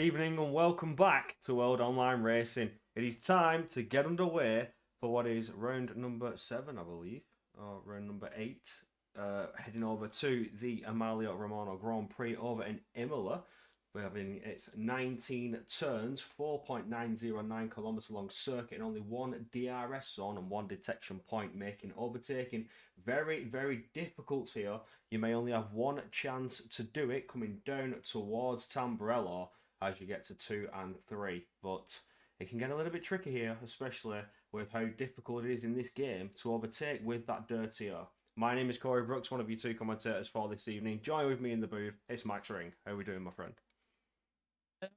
evening and welcome back to World Online Racing. It is time to get underway for what is round number 7, I believe, or round number 8. Heading over to the Amalia Romano Grand Prix over in Imola. We're having its 19 turns, 4.909 kilometers long circuit, and only one DRS zone and one detection point, making overtaking very, very difficult here. You may only have one chance to do it coming down towards Tamburello as you get to 2 and 3. But it can get a little bit tricky here, especially with how difficult it is in this game to overtake with that dirtier. My name is Corey Brooks, one of you two commentators for this evening. Join with me in the booth. It's Max Ring. How are we doing, my friend?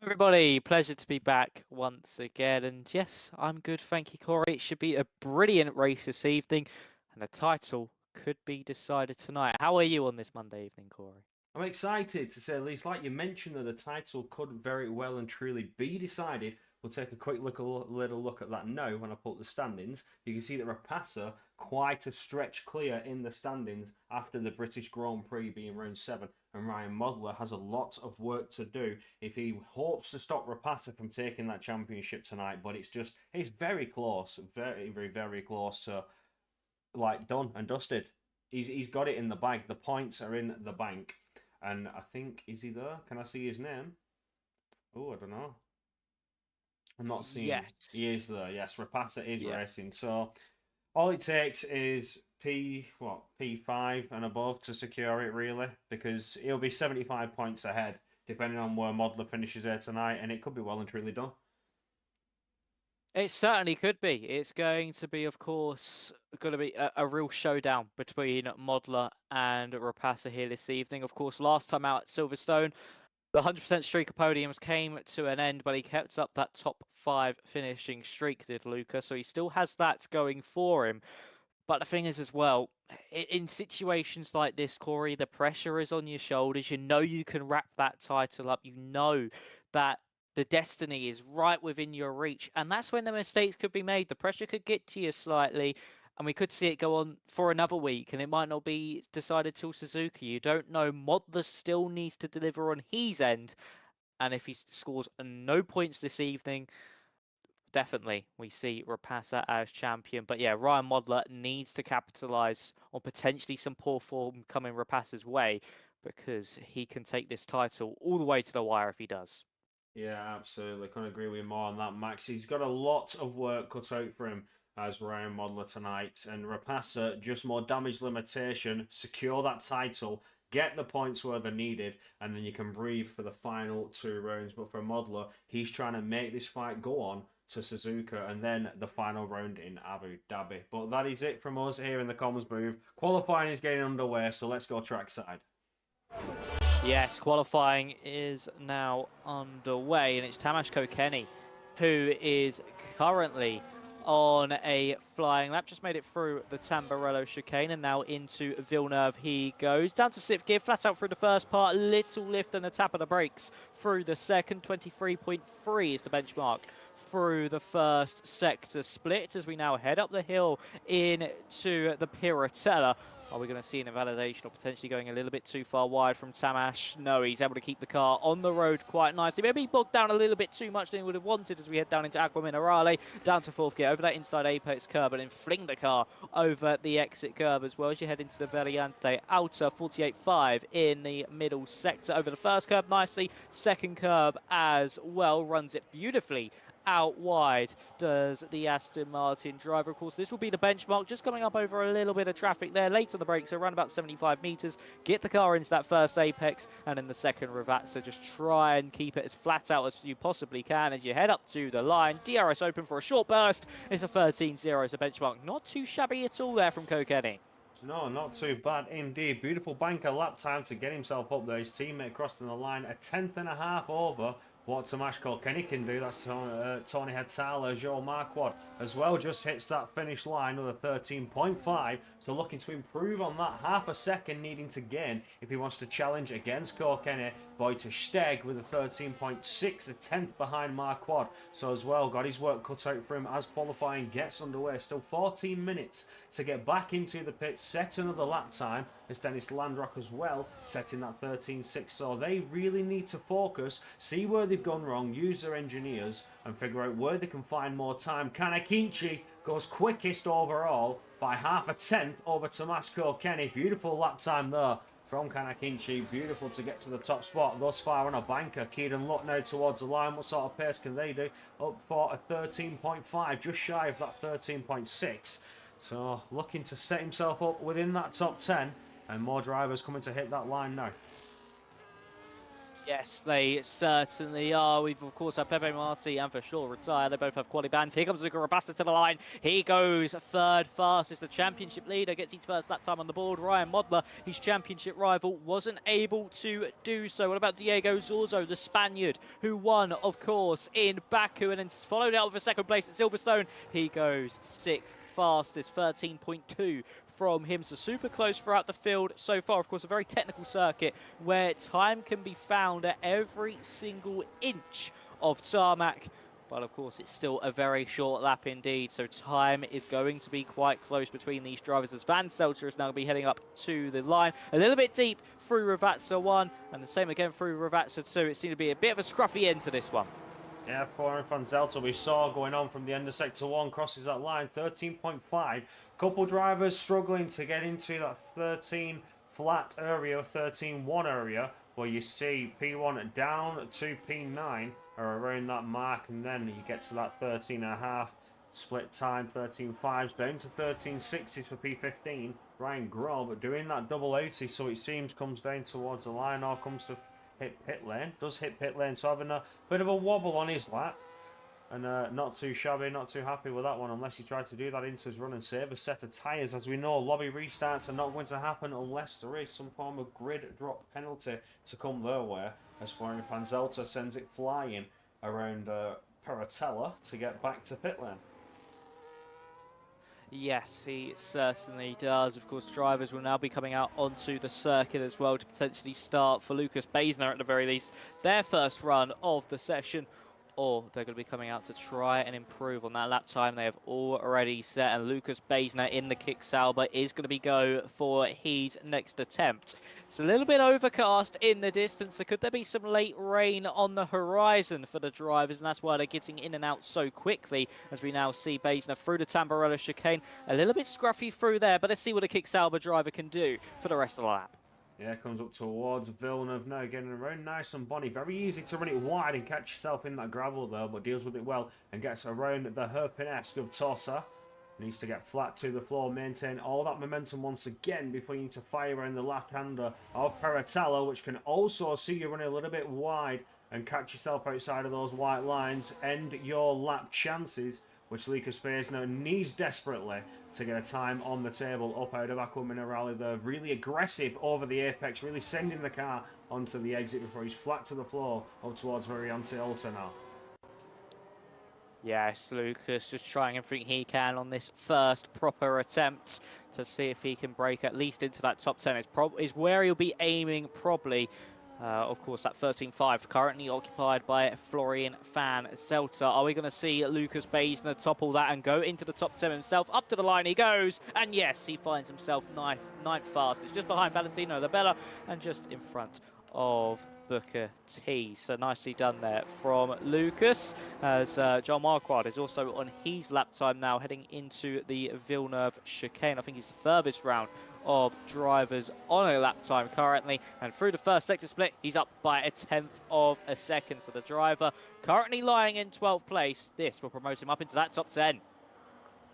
Everybody, pleasure to be back once again. And yes, I'm good, thank you, Corey. It should be a brilliant race this evening, and the title could be decided tonight. How are you on this Monday evening, Corey? I'm excited to say the least. Like you mentioned, that the title could very well and truly be decided. We'll take a quick little look at that now when I pull up the standings. You can see that Rapasa quite a stretch clear in the standings after the British Grand Prix being round 7. And Ryan Modler has a lot of work to do if he hopes to stop Rapasa from taking that championship tonight. But it's very close, very, very, very close to like done and dusted. He's got it in the bag. The points are in the bank. And I think, is he there? Can I see his name? Oh, I don't know. I'm not seeing. Yes. He is there. Yes, Rapasa is racing. So all it takes is P5 and above to secure it, really, because he'll be 75 points ahead depending on where Modler finishes there tonight, and it could be well and truly done. It certainly could be. It's going to be, of course, going to be a real showdown between Modler and Rapasa here this evening. Of course, last time out at Silverstone, the 100% streak of podiums came to an end, but he kept up that top 5 finishing streak, did Luca. So he still has that going for him. But the thing is as well, in situations like this, Corey, the pressure is on your shoulders. You know you can wrap that title up. You know that the destiny is right within your reach. And that's when the mistakes could be made. The pressure could get to you slightly. And we could see it go on for another week, and it might not be decided till Suzuka. You don't know. Modler still needs to deliver on his end. And if he scores no points this evening, definitely we see Rapasa as champion. But yeah, Ryan Modler needs to capitalise on potentially some poor form coming Rapasa's way, because he can take this title all the way to the wire if he does. Yeah, absolutely. Couldn't agree with you more on that, Max. He's got a lot of work cut out for him as Ryan Modler tonight. And Rapasa, just more damage limitation, secure that title, get the points where they're needed, and then you can breathe for the final 2 rounds. But for Modler, he's trying to make this fight go on to Suzuka and then the final round in Abu Dhabi. But that is it from us here in the comms booth. Qualifying is getting underway, so let's go trackside. Yes, qualifying is now underway, and it's Tamas Kokeni who is currently on a flying lap. Just made it through the Tamburello chicane, and now into Villeneuve he goes. Down to 6th gear, flat out through the first part. Little lift and a tap of the brakes through the second. 23.3 is the benchmark through the first sector split, as we now head up the hill into the Piratella. Are we going to see an invalidation or potentially going a little bit too far wide from Tamas? No, he's able to keep the car on the road quite nicely. Maybe bogged down a little bit too much than he would have wanted as we head down into Aqua Minerale, down to 4th gear, over that inside apex curb, and then fling the car over the exit curb as well as you head into the Variante Outer 48.5 in the middle sector. Over the first curb nicely, second curb as well, runs it beautifully out wide does the Aston Martin driver. Of course, this will be the benchmark, just coming up over a little bit of traffic there, late on the brakes, so around about 75 meters. Get the car into that first apex, and in the second revat, so just try and keep it as flat out as you possibly can as you head up to the line. DRS open for a short burst. It's a 13.0 as a benchmark. Not too shabby at all there from Kokeni. No, not too bad indeed. Beautiful banker lap time to get himself up there. His teammate crossing the line, a 10th and a half over what Tamas Kokeni can do. That's Tony Hatala, Joe Marquardt as well, just hits that finish line with a 13.5. So looking to improve on that, half a second needing to gain if he wants to challenge against Kilkenny. Wojciech Steg with a 13.6, a 10th behind Marquardt. So as well, got his work cut out for him as qualifying gets underway. Still 14 minutes to get back into the pit, set another lap time. It's Dennis Landrock as well, setting that 13.6. So they really need to focus, see where they've gone wrong, use their engineers, and figure out where they can find more time. Kanakinchi goes quickest overall by half a tenth over Tomas Kilkenny. Beautiful lap time there from Kanakinchi. Beautiful to get to the top spot thus far on a banker. Keaton Luck now towards the line. What sort of pace can they do? Up for a 13.5, just shy of that 13.6. So looking to set himself up within that top 10, and more drivers coming to hit that line now. Yes, they certainly are. We've, of course, had Pepe Marti and for sure retired. They both have quality bands. Here comes Luca Rabassa to the line. He goes third fastest. The championship leader gets his first lap time on the board. Ryan Modler, his championship rival, wasn't able to do so. What about Diego Zorzo, the Spaniard, who won, of course, in Baku and then followed out with a second place at Silverstone? He goes sixth fastest, 13.2 from him. So super close throughout the field so far. Of course, a very technical circuit where time can be found at every single inch of tarmac. But of course, it's still a very short lap indeed. So time is going to be quite close between these drivers as Van Selter is now going to be heading up to the line. A little bit deep through Ravazza 1 and the same again through Ravazza 2. It seemed to be a bit of a scruffy end to this one. Yeah, Florian Van Zelter we saw going on from the end of Sector 1, crosses that line, 13.5. Couple drivers struggling to get into that 13 flat area, 13.1 area, where you see P1 down to P9 are around that mark, and then you get to that 13.5 split time, 13.5s down to 13.6s for P15. Ryan Grob doing that double 80, so it seems comes down towards the line or comes to hit pit lane. Does hit pit lane, so having a bit of a wobble on his lap. And not too shabby, not too happy with that one, unless he tried to do that into his run and save a set of tyres. As we know, lobby restarts are not going to happen unless there is some form of grid drop penalty to come their way, as Florian Van Zelter sends it flying around Paratella to get back to pit lane. Yes, he certainly does. Of course, drivers will now be coming out onto the circuit as well to potentially start, for Lucas Baesner at the very least, their first run of the session. Or they're going to be coming out to try and improve on that lap time they have already set. And Lucas Baesner in the kick Sauber is going to be go for his next attempt. It's a little bit overcast in the distance, so could there be some late rain on the horizon for the drivers? And that's why they're getting in and out so quickly, as we now see Baesner through the Tamburello chicane. A little bit scruffy through there, but let's see what a kick Sauber driver can do for the rest of the lap. Yeah, comes up towards Villeneuve now, getting around nice and bonny. Very easy to run it wide and catch yourself in that gravel though, but deals with it well and gets around the Herpin-esque of Tossa. Needs to get flat to the floor, maintain all that momentum once again before you need to fire around the left-hander of Paratello, which can also see you running a little bit wide and catch yourself outside of those white lines. End your lap chances, which Lucas Baesner needs desperately to get a time on the table up out of Aqua Minerale. They're really aggressive over the apex, really sending the car onto the exit before he's flat to the floor up towards Variante Alta now. Yes, Lucas just trying everything he can on this first proper attempt to see if he can break at least into that top 10. Is where he'll be aiming probably. Of course, that 13.5 currently occupied by Florian Van Zelter. Are we going to see Lucas Baesner topple that and go into the top 10 himself? Up to the line he goes, and yes, he finds himself ninth fastest, just behind Valentino Labella and just in front of Booker T. So nicely done there from Lucas, as John Marquardt is also on his lap time now, heading into the Villeneuve chicane. I think he's the furthest round of drivers on a lap time currently, and through the first sector split he's up by a 10th of a second. So the driver currently lying in 12th place, this will promote him up into that top 10,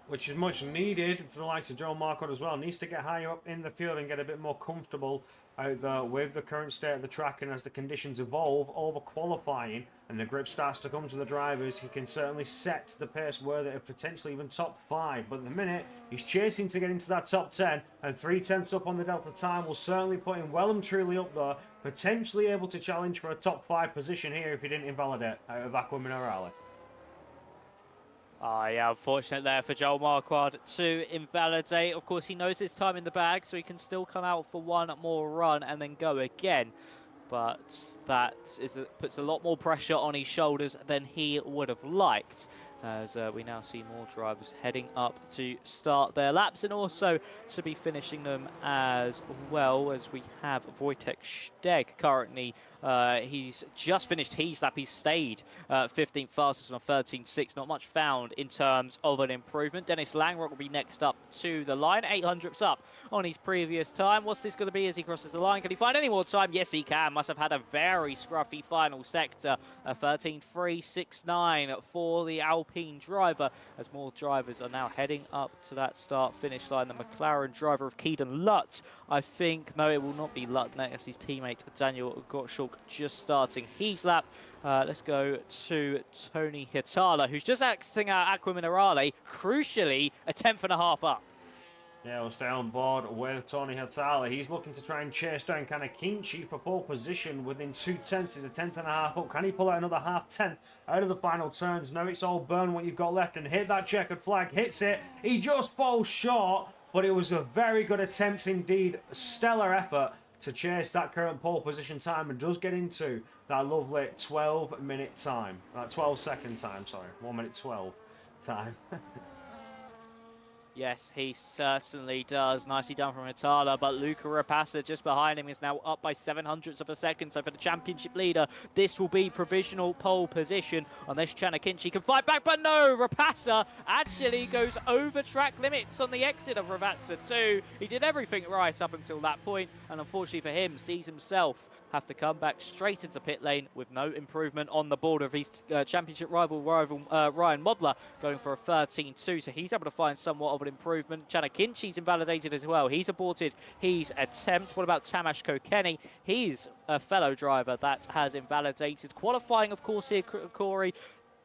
which is much needed for the likes of Joe Marquardt as well. Needs to get higher up in the field and get a bit more comfortable out there with the current state of the track, and as the conditions evolve over qualifying and the grip starts to come to the drivers, he can certainly set the pace where they're potentially even top 5. But at the minute, he's chasing to get into that top 10, and 3/10 up on the Delta time will certainly put him well and truly up there, potentially able to challenge for a top 5 position here if he didn't invalidate out of Aqua Minerale. Ah, yeah, unfortunate there for Joel Marquardt to invalidate. Of course, he knows his time in the bag, so he can still come out for one more run and then go again. But that puts a lot more pressure on his shoulders than he would have liked, as we now see more drivers heading up to start their laps and also to be finishing them as well, as we have Wojtek Steg currently. He's just finished his lap. He's stayed 15th fastest on 13.6. Not much found in terms of an improvement. Dennis Langrock will be next up to the line. 800ths up on his previous time. What's this going to be as he crosses the line? Can he find any more time? Yes, he can. Must have had a very scruffy final sector. A 13.369 for the Alpine driver, as more drivers are now heading up to that start-finish line. The McLaren driver of Keaton Lutt, I think. No, it will not be Lutt next. His teammate Daniel Gottschalk just starting his lap. Let's go to Tony Hitala, who's just exiting out Aqua Minerale. Crucially, a 10th.5 up. Yeah, we'll stay on board with Tony Hatala. He's looking to try and chase down kind of Kinchi for pole position within 2/10. He's a 10th.5 up. Can he pull out another half 10 out of the final turns? Now it's all burn what you've got left and hit that checkered flag. Hits it. He just falls short, but it was a very good attempt indeed. Stellar effort to chase that current pole position time and does get into that lovely 12-minute time. 12-second time, sorry. 1 minute 12 time. Yes, he certainly does. Nicely done from Hitala, but Luca Rapassa just behind him is now up by 700ths of a second. So for the championship leader, this will be provisional pole position unless Chanakinchi can fight back. But no, Rapassa actually goes over track limits on the exit of Ravazza too. He did everything right up until that point, and unfortunately for him, sees himself have to come back straight into pit lane with no improvement on the board of his championship rival Ryan Modler, going for a 13.2, so he's able to find somewhat of an improvement. Chanakinchi's invalidated as well. He's aborted his attempt. What about Tamas Kokeni? He's a fellow driver that has invalidated. Qualifying, of course, here, Corey,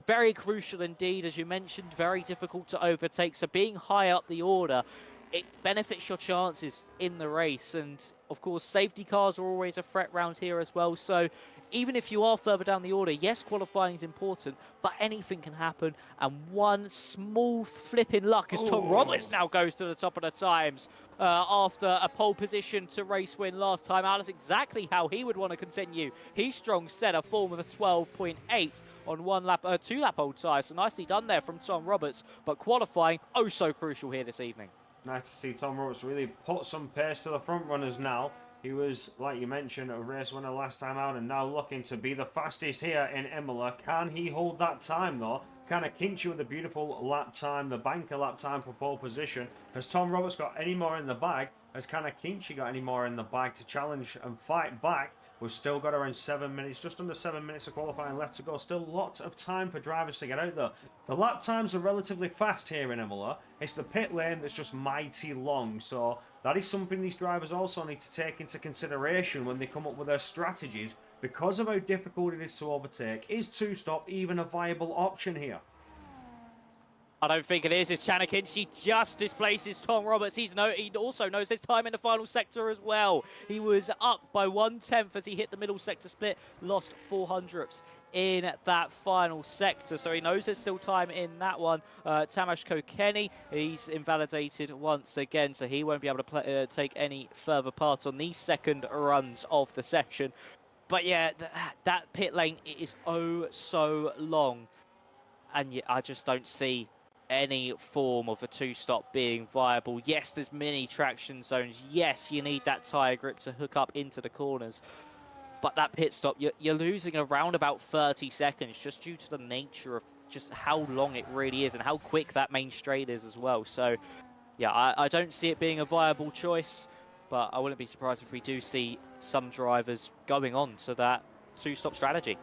very crucial indeed, as you mentioned, very difficult to overtake, so being high up the order, it benefits your chances in the race. And of course, safety cars are always a threat round here as well. So even if you are further down the order, yes, qualifying is important, but anything can happen. And one small flip in luck as Tom Roberts now goes to the top of the times after a pole position to race win last time out. That's exactly how he would want to continue. He's strong set a form with a 12.8 on 2-lap old tyre. So nicely done there from Tom Roberts, but qualifying oh so crucial here this evening. Nice to see Tom Roberts really put some pace to the front runners now. He was, like you mentioned, a race winner last time out and now looking to be the fastest here in Imola. Can he hold that time though? Can Akinci with a beautiful lap time, the banker lap time for pole position? Has Tom Roberts got any more in the bag? Has Akinci got any more in the bag to challenge and fight back? We've still got around 7 minutes, just under 7 minutes of qualifying left to go. Still lots of time for drivers to get out there. The lap times are relatively fast here in Imola. It's the pit lane that's just mighty long. So that is something these drivers also need to take into consideration when they come up with their strategies. Because of how difficult it is to overtake, is two-stop even a viable option here? I don't think it is. It's Chanakinchi just displaces Tom Roberts. He also knows his time in the final sector as well. He was up by 1/10 as he hit the middle sector split, lost 400ths in that final sector. So he knows there's still time in that one. Tamas Kokeni, he's invalidated once again, so he won't be able to take any further part on these second runs of the session. But yeah, that pit lane is oh so long. And yeah, I just don't see any form of a two-stop being viable. Yes, there's many traction zones. Yes, you need that tyre grip to hook up into the corners. But that pit stop, you're losing around about 30 seconds just due to the nature of just how long it really is and how quick that main straight is as well. So, yeah, I don't see it being a viable choice, but I wouldn't be surprised if we do see some drivers going on to that two-stop strategy.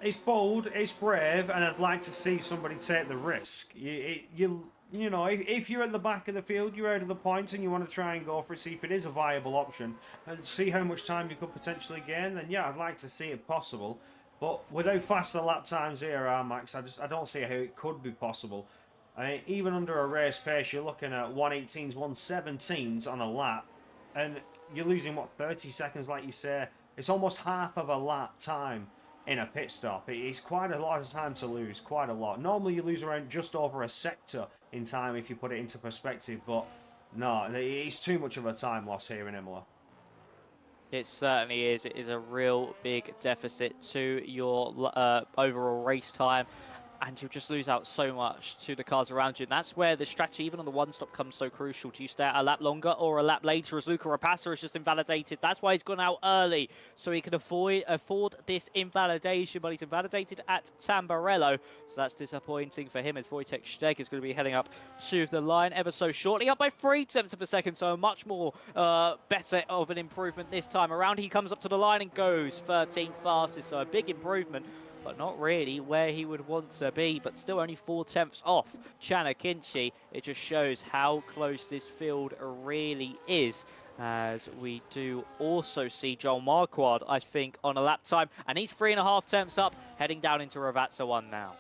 It's bold, it's brave, and I'd like to see somebody take the risk. You know, if you're at the back of the field, you're out of the points, and you want to try and go for it, see if it is a viable option, and see how much time you could potentially gain, then yeah, I'd like to see it possible. But with how fast the lap times here are, Max, I don't see how it could be possible. I mean, even under a race pace, you're looking at 118s, 117s on a lap, and you're losing, what, 30 seconds, like you say? It's almost half of a lap time. in a pit stop. It's quite a lot of time to lose, quite a lot. Normally you lose around just over a sector in time if you put it into perspective, but no, it's too much of a time loss here in Imola. It certainly is. It is a real big deficit to your overall race time. And you'll just lose out so much to the cars around you. And that's where the strategy, even on the one stop, comes so crucial. Do you stay out a lap longer or a lap later, as Luca Rapassa is just invalidated? That's why he's gone out early, so he can afford this invalidation. But he's invalidated at Tamburello, so that's disappointing for him, as Wojtek Steg is going to be heading up to the line ever so shortly, up by 0.3 of a second, so a much more better of an improvement this time around. He comes up to the line and goes 13th fastest, so a big improvement, but not really where he would want to be, but still only 0.4 off Chanakinchi. It just shows how close this field really is, as we do also see Joel Marquardt, I think, on a lap time, and he's 3.5 up, heading down into Ravazza 1 now.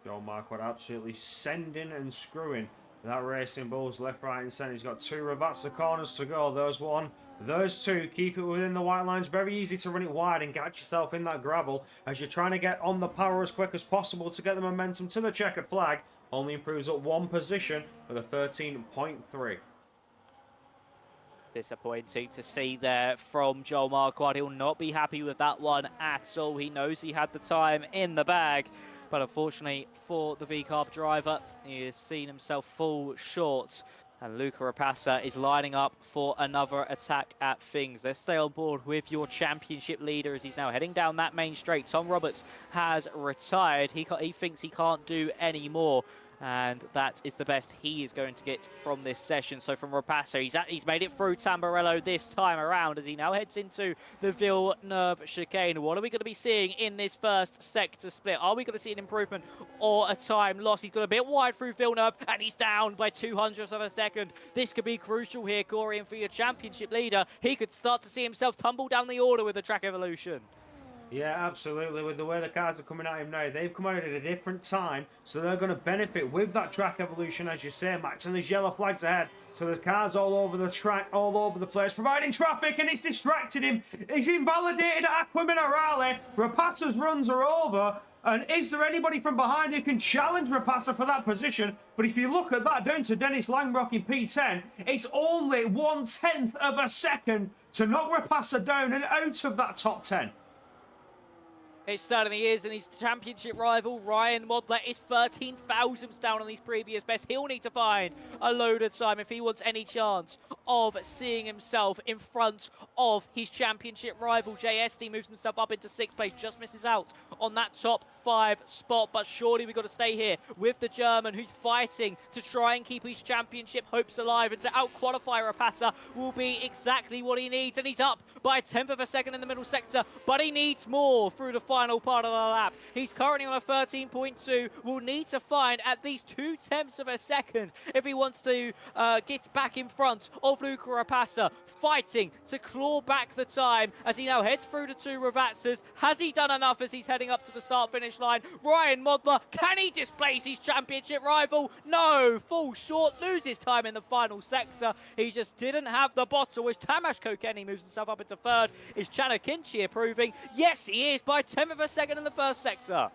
Joel Marquardt absolutely sending and screwing that Racing Bulls left, right and centre. He's got 2 Ravazza corners to go. Those 1, those 2. Keep it within the white lines. Very easy to run it wide and catch yourself in that gravel as you're trying to get on the power as quick as possible to get the momentum to the checkered flag. Only improves up 1 position with a 13.3. Disappointing to see there from Joel Marquardt. He'll not be happy with that one at all. He knows he had the time in the bag, but unfortunately for the V-Carb driver, he has seen himself fall short. And Luca Rapassa is lining up for another attack at things. Let's stay on board with your championship leader as he's now heading down that main straight. Tom Roberts has retired. He thinks he can't do any more, and that is the best he is going to get from this session. So from Rapassa, he's made it through Tamburello this time around as he now heads into the Villeneuve chicane. What are we going to be seeing in this first sector split? Are we going to see an improvement or a time loss? He's got a bit wide through Villeneuve, and he's down by 0.02 of a second. This could be crucial here, Corey, and for your championship leader, he could start to see himself tumble down the order with the track evolution. Yeah, absolutely. With the way the cars are coming at him now, they've come out at a different time, so they're going to benefit with that track evolution, as you say, Max, and there's yellow flags ahead. So the cars all over the track, all over the place, providing traffic, and it's distracted him. He's invalidated Acqua Minerale. Rapassa's runs are over. And is there anybody from behind who can challenge Rapassa for that position? But if you look at that, down to Dennis Langrock in P10, it's only 1/10 of a second to knock Rapassa down and out of that top 10. It certainly is, and his championship rival, Ryan Modler, is 13 thousandths down on his previous best. He'll need to find a load of time if he wants any chance of seeing himself in front of his championship rival. JSD moves himself up into 6th place, just misses out on that top 5 spot, but surely we've got to stay here with the German, who's fighting to try and keep his championship hopes alive, and to out-qualify Rapassa will be exactly what he needs, and he's up by 1/10 of a second in the middle sector, but he needs more through the final part of the lap. He's currently on a 13.2, will need to find at least 0.2 of a second if he wants to get back in front of Luca Rapassa, fighting to claw back the time as he now heads through the 2 Ravazzas. Has he done enough as he's heading up to the start-finish line? Ryan Modler, can he displace his championship rival? No, falls short, loses time in the final sector. He just didn't have the bottle as Tamas Kokeni moves himself up into 3rd. Is Chanakinchi improving? Yes, he is, by 1/10 of a second in the first sector.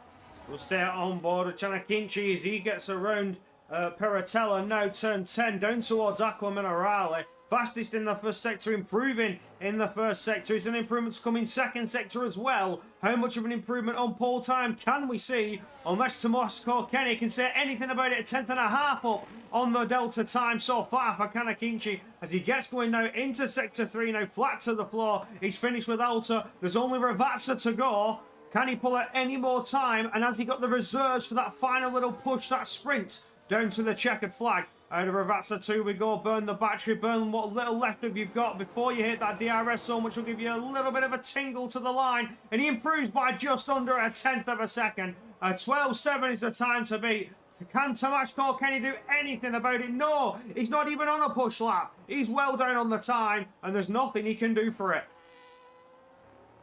We'll stay on board with Chanakinchi as he gets around Peratella, now turn 10, down towards Acqua Minerale. Fastest in the first sector, improving in the first sector. Is an improvement to come in second sector as well. How much of an improvement on pole time can we see? Unless Tomas Kokeni can say anything about it, 1/10.5 up on the Delta time so far for Chanakinchi as he gets going now into sector 3, now flat to the floor. He's finished with Alta. There's only Ravazza to go. Can he pull out any more time? And has he got the reserves for that final little push, that sprint down to the checkered flag? Out of Ravazza 2 we go. Burn the battery, burn what little left of you've got before you hit that DRS zone, which will give you a little bit of a tingle to the line. And he improves by just under 1/10 of a second. 12.7 is the time to beat. Can Tomas Kokeni do anything about it? No, he's not even on a push lap. He's well down on the time, and there's nothing he can do for it.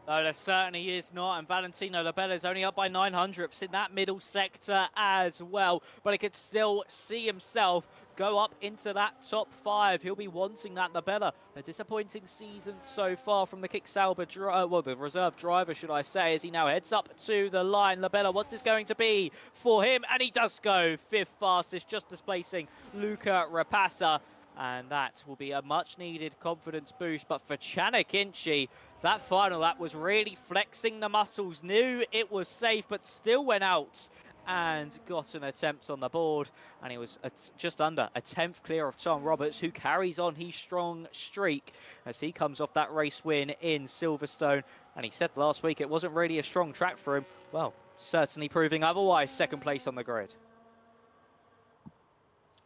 No, there certainly is not, and Valentino Labella is only up by 900ths in that middle sector as well, but he could still see himself go up into that top 5. He'll be wanting that. Labella, a disappointing season so far from the Kick Sauber, well, the reserve driver, should I say, as he now heads up to the line. Labella, what's this going to be for him? And he does go 5th fastest, just displacing Luca Rapassa. And that will be a much-needed confidence boost. But for Chanakinchi, that final lap was really flexing the muscles. Knew it was safe, but still went out and got an attempt on the board. And he was just under a 10th clear of Tom Roberts, who carries on his strong streak as he comes off that race win in Silverstone. And he said last week it wasn't really a strong track for him. Well, certainly proving otherwise. 2nd place on the grid.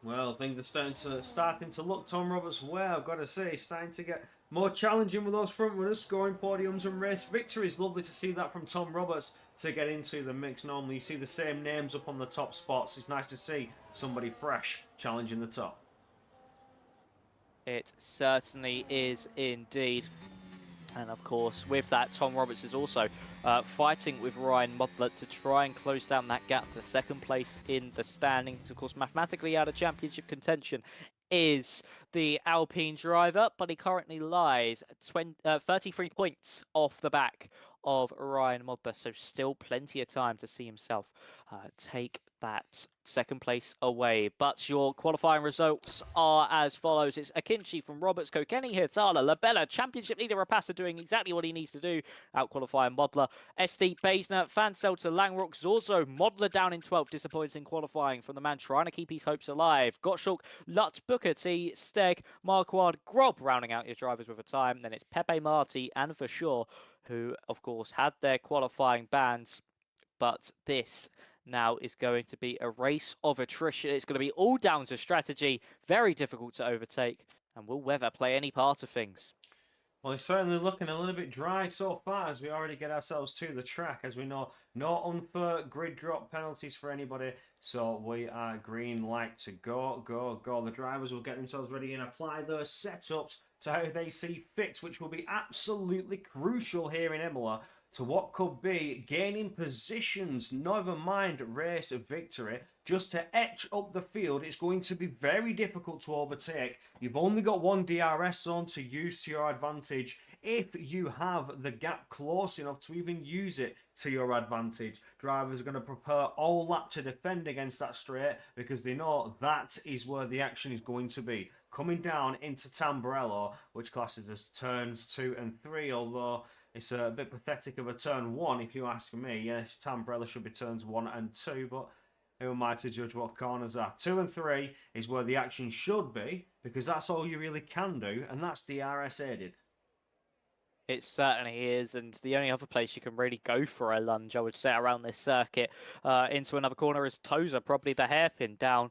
Well, things are starting to look Tom Roberts' way, I've got to say. Starting to get more challenging with those front runners, scoring podiums and race victories. Lovely to see that from Tom Roberts to get into the mix. Normally you see the same names up on the top spots. It's nice to see somebody fresh challenging the top. It certainly is indeed. And of course, with that, Tom Roberts is also fighting with Ryan Modler to try and close down that gap to 2nd place in the standings. Of course, mathematically out of championship contention is the Alpine driver, but he currently lies 33 points off the back of Ryan Modler. So still plenty of time to see himself take that 2nd place away. But your qualifying results are as follows. It's Akinci from Roberts, Kokeni, Hirtala, Labella, championship leader Rapassa doing exactly what he needs to do, out qualifying Modler. ST, Basner, Fanselter, Langrock, Zorzo, Modler down in 12th, disappointing qualifying from the man trying to keep his hopes alive. Gottschalk, Lutz, Booker T, Steg, Marquardt, Grob rounding out your drivers with a time. Then it's Pepe Marti and Verschoor, who of course had their qualifying bans, but this now is going to be a race of attrition. It's going to be all down to strategy, very difficult to overtake, and will weather play any part of things? Well, it's certainly looking a little bit dry so far as we already get ourselves to the track. As we know, no unfair grid drop penalties for anybody, so we are green light to go, go, go. The drivers will get themselves ready and apply those setups to how they see fit, which will be absolutely crucial here in Imola to what could be gaining positions, never mind race victory, just to etch up the field. It's going to be very difficult to overtake. You've only got one DRS zone to use to your advantage if you have the gap close enough to even use it to your advantage. Drivers are going to prepare all lap to defend against that straight because they know that is where the action is going to be. Coming down into Tamburello, which classes as turns 2 and 3, although it's a bit pathetic of a turn 1 if you ask me. Yes, Tamburello should be turns 1 and 2, but who am I to judge what corners are? 2 and 3 is where the action should be, because that's all you really can do, and that's DRS aided. It certainly is, and the only other place you can really go for a lunge, I would say, around this circuit into another corner is Toza, probably the hairpin down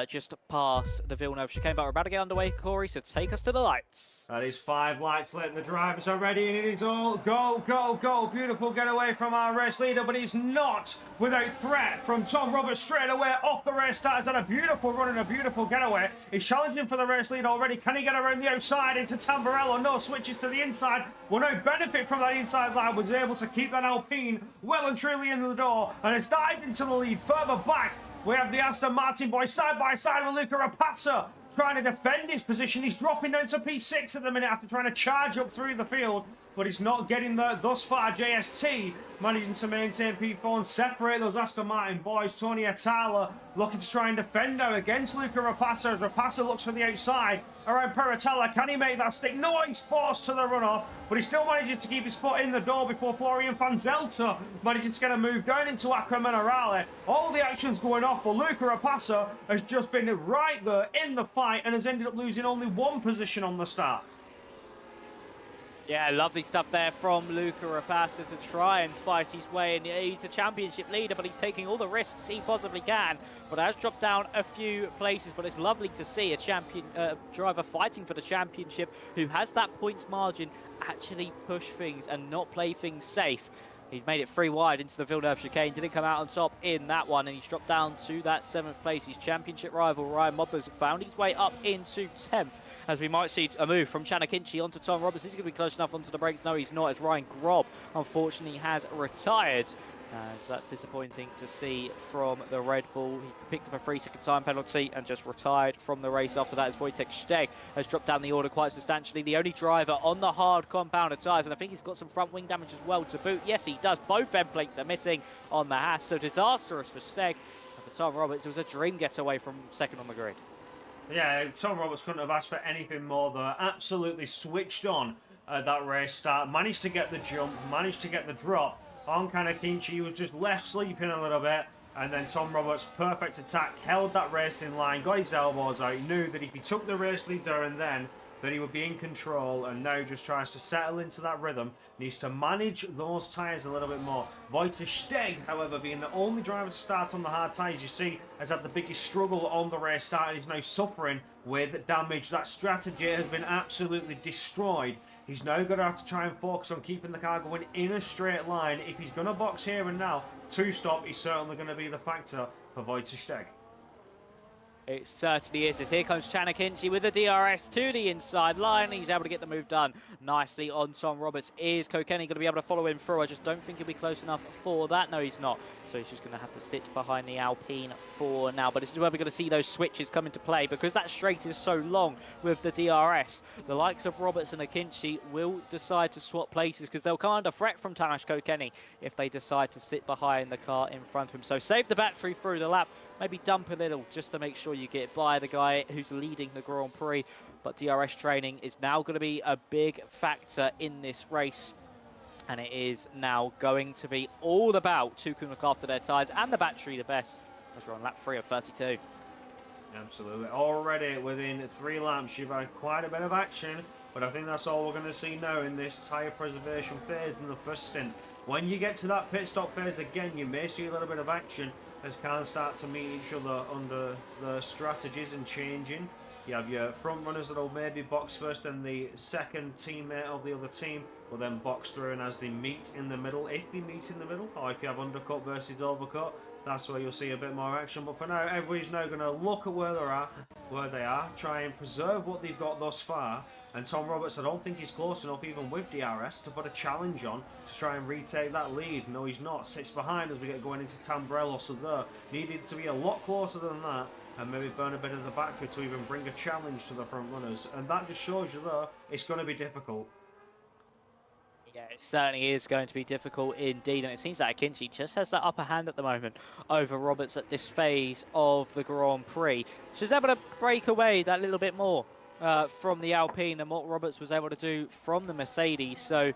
just past the Villeneuve chicane. But we're about to get underway, Corey, so take us to the lights. That is 5 lights lit, the drivers are ready, and it is all go, go, go. Beautiful getaway from our race leader, but he's not without threat from Tom Roberts straight away off the race start. He's done a beautiful run and a beautiful getaway. He's challenging for the race lead already. Can he get around the outside into Tamburello? No switches to the inside. Will no benefit from that inside line. Was able to keep that Alpine well and truly in the door, and it's dived into the lead. Further back, we have the Aston Martin boys side by side with Luca Rapassa trying to defend his position. He's dropping down to P6 at the minute after trying to charge up through the field, but he's not getting there thus far. JST managing to maintain P4 and separate those Aston Martin boys. Tony Atala looking to try and defend now against Luca Rapassa. Rapassa looks for the outside around Peratella. Can he make that stick? No, he's forced to the runoff, but he still manages to keep his foot in the door before Florian Fanzelta manages to get a move down into Acqua Minerale. All the action's going off, but Luca Rapassa has just been right there in the fight and has ended up losing only 1 position on the start. Yeah, lovely stuff there from Luca Rapassa to try and fight his way. And he's a championship leader, but he's taking all the risks he possibly can. But has dropped down a few places. But it's lovely to see a champion driver fighting for the championship who has that points margin actually push things and not play things safe. He's made it 3 wide into the Villeneuve chicane, didn't come out on top in that one, and he's dropped down to that 7th place. His championship rival, Ryan Mothers, found his way up into 10th, as we might see a move from Chanakinchi onto Tom Roberts. Is he going to be close enough onto the brakes? No, he's not, as Ryan Grob, unfortunately, has retired. And that's disappointing to see from the Red Bull. He picked up a 3-second time penalty and just retired from the race after that, as Wojtek Steg has dropped down the order quite substantially. The only driver on the hard compounder tyres, and I think he's got some front wing damage as well to boot. Yes, he does. Both end plates are missing on the Haas, so disastrous for Steg. And for Tom Roberts, it was a dream getaway from second on the grid. Yeah, Tom Roberts couldn't have asked for anything more though. Absolutely switched on at that race start. Managed to get the jump, managed to get the drop. On Chanakinchi, was just left sleeping a little bit, and then Tom Roberts, perfect attack, held that racing line, got his elbows out, knew that if he took the race lead there and then, that he would be in control, and now just tries to settle into that rhythm, needs to manage those tyres a little bit more. Wojtek Steg, however, being the only driver to start on the hard tyres, you see, has had the biggest struggle on the race start, and is now suffering with damage. That strategy has been absolutely destroyed. He's now going to have to try and focus on keeping the car going in a straight line. If he's going to box here and now, two-stop is certainly going to be the factor for Wojtek Steg. It certainly is. As here comes Chanakinchi with the DRS to the inside line. He's able to get the move done nicely on Tom Roberts. Is Kokeni going to be able to follow him through? I just don't think he'll be close enough for that. No, he's not. So he's just going to have to sit behind the Alpine for now. But this is where we're going to see those switches come into play, because that straight is so long with the DRS. The likes of Roberts and Akinci will decide to swap places, because they'll come under threat from Tamas Kokeni if they decide to sit behind the car in front of him. So save the battery through the lap. Maybe dump a little just to make sure you get by the guy who's leading the Grand Prix. But DRS training is now going to be a big factor in this race. And it is now going to be all about who can look after their tyres and the battery the best, as we're on lap 3 of 32. Absolutely. Already within 3 laps, you've had quite a bit of action. But I think that's all we're going to see now in this tyre preservation phase in the first stint. When you get to that pit stop phase again, you may see a little bit of action as cars start to meet each other under the strategies and changing. You have your front runners that will maybe box first, and the second teammate of the other team will then box through, and as they meet in the middle, if they meet in the middle, or if you have undercut versus overcut, that's where you'll see a bit more action. But for now, everybody's now going to look at where they are, try and preserve what they've got thus far. And Tom Roberts, I don't think he's close enough, even with DRS, to put a challenge on to try and retake that lead. No, he's not. Sits behind as we get going into Tambrello, so there needed to be a lot closer than that, and maybe burn a bit of the battery to even bring a challenge to the front runners. And that just shows you there, it's going to be difficult. Yeah, it certainly is going to be difficult indeed, and it seems that Akinci just has that upper hand at the moment over Roberts at this phase of the Grand Prix. She's able to break away that little bit more from the Alpine and what Roberts was able to do from the Mercedes. So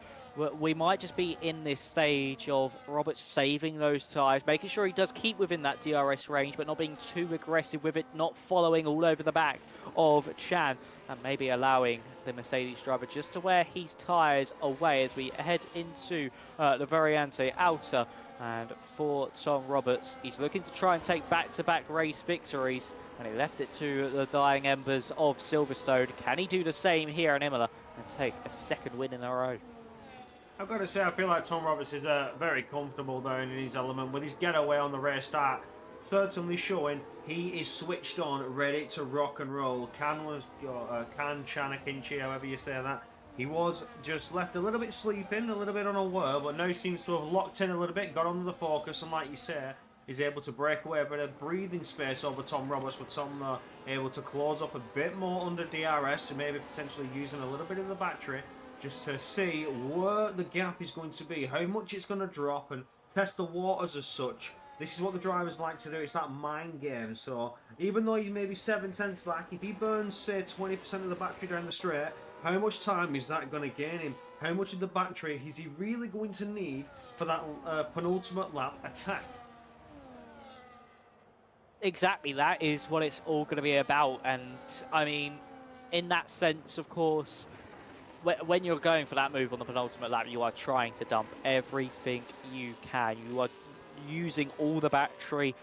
we might just be in this stage of Roberts saving those tyres, making sure he does keep within that DRS range, but not being too aggressive with it, not following all over the back of Chan, and maybe allowing the Mercedes driver just to wear his tyres away as we head into the Variante Outer. And for Tom Roberts, he's looking to try and take back-to-back race victories, and he left it to the dying embers of Silverstone. Can he do the same here in Imola and take a second win in a row? I've got to say, I feel like Tom Roberts is very comfortable there in his element with his getaway on the race start. Certainly showing he is switched on, ready to rock and roll. Can Chanakinchi, however you say that. He was just left a little bit sleeping, a little bit unaware, but now seems to have locked in a little bit, got onto the focus, and like you say, is able to break away a bit of breathing space over Tom Roberts, with Tom able to close up a bit more under DRS, and maybe potentially using a little bit of the battery just to see where the gap is going to be, how much it's going to drop, and test the waters as such. This is what the drivers like to do. It's that mind game. So even though you may be 7/10 back, if he burns, say, 20% of the battery down the straight, how much time is that going to gain him? How much of the battery is he really going to need for that penultimate lap attack? Exactly, that is what it's all going to be about. And I mean, in that sense, of course, when you're going for that move on the penultimate lap, you are trying to dump everything you can. You are using all the battery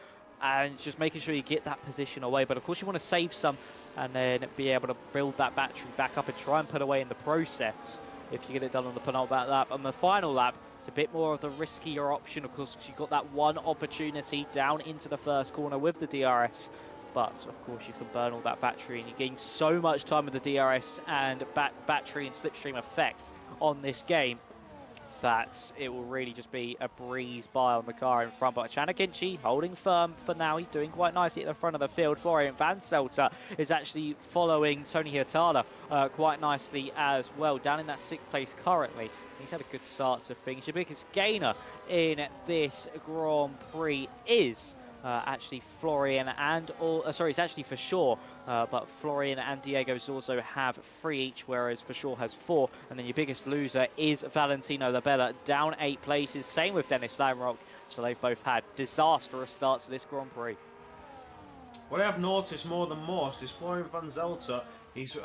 and just making sure you get that position away. But of course, you want to save some and then be able to build that battery back up and try and put away in the process if you get it done on the penultimate lap. On the final lap, It's a bit more of the riskier option, of course, because you've got that one opportunity down into the first corner with the DRS. But, of course, you can burn all that battery, and you gain so much time with the DRS and battery and slipstream effect on this game that it will really just be a breeze by on the car in front. But Chanakinchi holding firm for now. He's doing quite nicely at the front of the field. Florian Van Selter is actually following Tony Hirtala quite nicely as well, down in that 6th place currently. He's had a good start to things. Your biggest gainer in this Grand Prix is actually Florian and it's actually for sure, but Florian and Diego Zorzo have 3 each, whereas for sure has 4. And then your biggest loser is Valentino Labella, down 8 places. Same with Dennis Lamrock. So they've both had disastrous starts to this Grand Prix. What I have noticed more than most is Florian Van Zelter. He's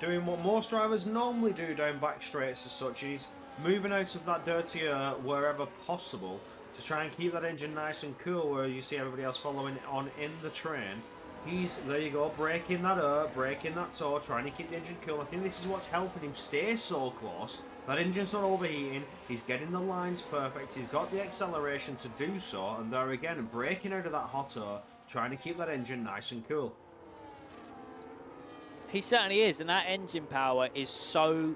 doing what most drivers normally do down back straights as such. He's moving out of that dirty air wherever possible to try and keep that engine nice and cool, where you see everybody else following on in the train. He's, there you go, braking that air, braking that toe, trying to keep the engine cool. I think this is what's helping him stay so close. That engine's not overheating, he's getting the lines perfect, he's got the acceleration to do so, and there again, braking out of that hot air, trying to keep that engine nice and cool. He certainly is, and that engine power is so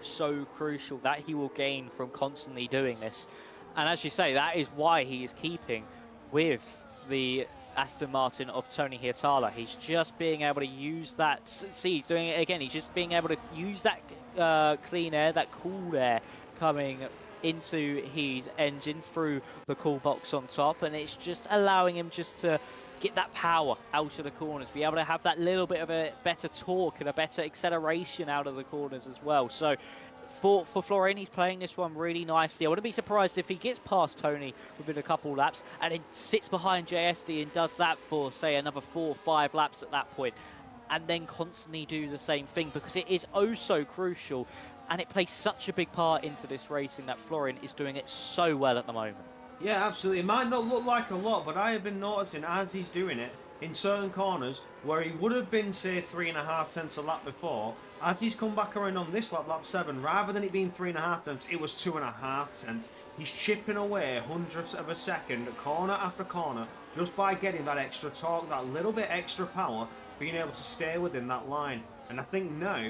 crucial that he will gain from constantly doing this. And as you say, that is why he is keeping with the Aston Martin of Tony Hirtala. He's just being able to use that. See, he's doing it again. He's just being able to use that clean air, that cool air coming into his engine through the cool box on top. And it's just allowing him just to get that power out of the corners, be able to have that little bit of a better torque and a better acceleration out of the corners as well. So for Florian, he's playing this one really nicely. I wouldn't be surprised if he gets past Tony within a couple laps and then sits behind JSD and does that for, say, another 4 or 5 laps at that point, and then constantly do the same thing, because it is oh so crucial, and it plays such a big part into this racing that Florian is doing it so well at the moment. Yeah, absolutely. It might not look like a lot, but I have been noticing as he's doing it in certain corners where he would have been, say, 3.5 tenths a lap before. As he's come back around on this lap, lap 7, rather than it being 3.5 tenths, it was 2.5 tenths. He's chipping away hundredths of a second, corner after corner, just by getting that extra torque, that little bit extra power, being able to stay within that line. And I think now,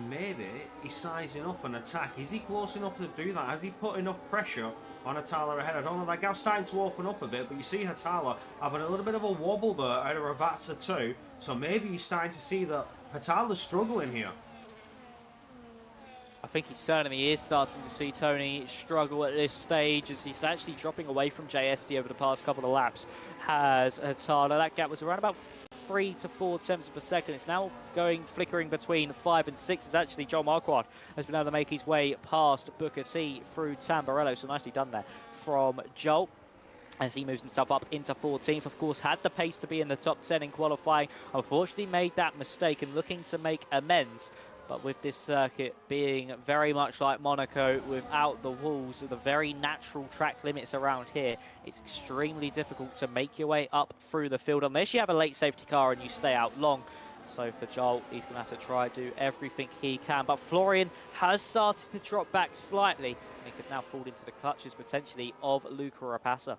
maybe he's sizing up an attack. Is he close enough to do that? Has he put enough pressure on Hirtala ahead? I don't know, that gap's starting to open up a bit, but you see Hirtala having a little bit of a wobble there out of Ravazza too, so maybe you're starting to see that Hirtala's struggling here. I think he certainly is starting to see Tony struggle at this stage, as he's actually dropping away from JSD over the past couple of laps. Has Hirtala, that gap was around about 3 to 4 tenths of a second. It's now flickering between 5 and 6. It's actually Joel Marquardt has been able to make his way past Booker T through Tamburello. So nicely done there from Joel, as he moves himself up into 14th. Of course, had the pace to be in the top 10 in qualifying. Unfortunately made that mistake and looking to make amends. But with this circuit being very much like Monaco, without the walls of the very natural track limits around here, it's extremely difficult to make your way up through the field unless you have a late safety car and you stay out long. So for Joel, he's going to have to try do everything he can. But Florian has started to drop back slightly, and he could now fall into the clutches potentially of Luca Rapassa.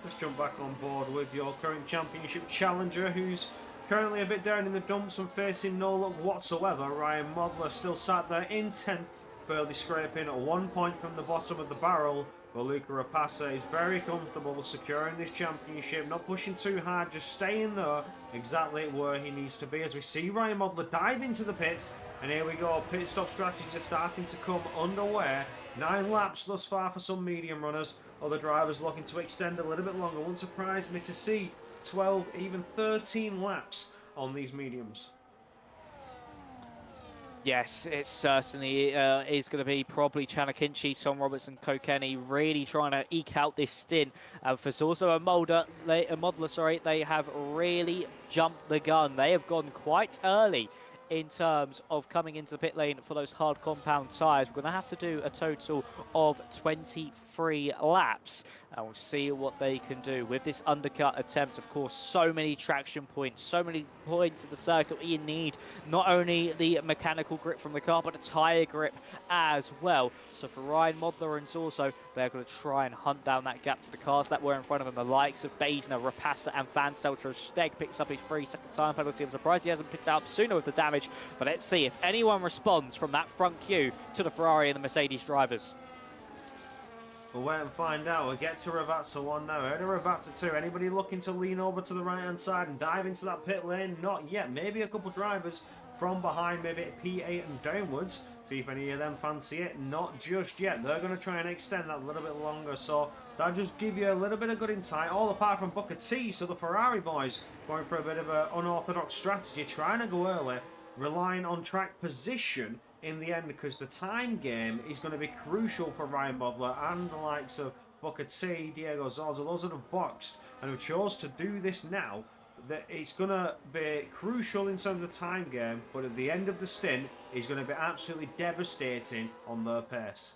Let's jump back on board with your current championship challenger, who's currently a bit down in the dumps and facing no luck whatsoever. Ryan Modler still sat there in 10th, barely scraping 1 point from the bottom of the barrel. But Luca Rapassa is very comfortable securing this championship, not pushing too hard, just staying there exactly where he needs to be. As we see Ryan Modler dive into the pits, and here we go, pit stop strategies are starting to come underway. 9 laps thus far for some medium runners. Other drivers looking to extend a little bit longer. Wouldn't surprise me to see 12, even 13 laps on these mediums. Yes, it certainly is going to be probably Chanakinchi, Tom Robertson, Kokeni really trying to eke out this stint. For Zorzo and Modler, they have really jumped the gun. They have gone quite early in terms of coming into the pit lane for those hard compound tyres. We're going to have to do a total of 23 laps, and we'll see what they can do with this undercut attempt. Of course, so many traction points, so many points of the circuit where you need not only the mechanical grip from the car, but a tyre grip as well. So for Ryan Modler and Zorzo, they're going to try and hunt down that gap to the cars that were in front of them. The likes of Basner, Rapassa, and Van Selter. Steg picks up his 3-second time penalty. I'm surprised he hasn't picked up sooner with the damage, but let's see if anyone responds from that front queue to the Ferrari and the Mercedes drivers. We'll wait and find out. We'll get to Ravazza 1 now. Out of Ravazza 2. Anybody looking to lean over to the right-hand side and dive into that pit lane? Not yet. Maybe a couple drivers from behind, maybe P8 and downwards. See if any of them fancy it. Not just yet. They're going to try and extend that a little bit longer. So that'll just give you a little bit of good insight. All apart from Booker T. So the Ferrari boys going for a bit of an unorthodox strategy. Trying to go early. Relying on track position in the end, because the time game is going to be crucial for Ryan Bodler and the likes of Booker T, Diego Zorzo. Those that have boxed and who chose to do this now, that it's going to be crucial in terms of time game, but at the end of the stint, it's going to be absolutely devastating on their pace.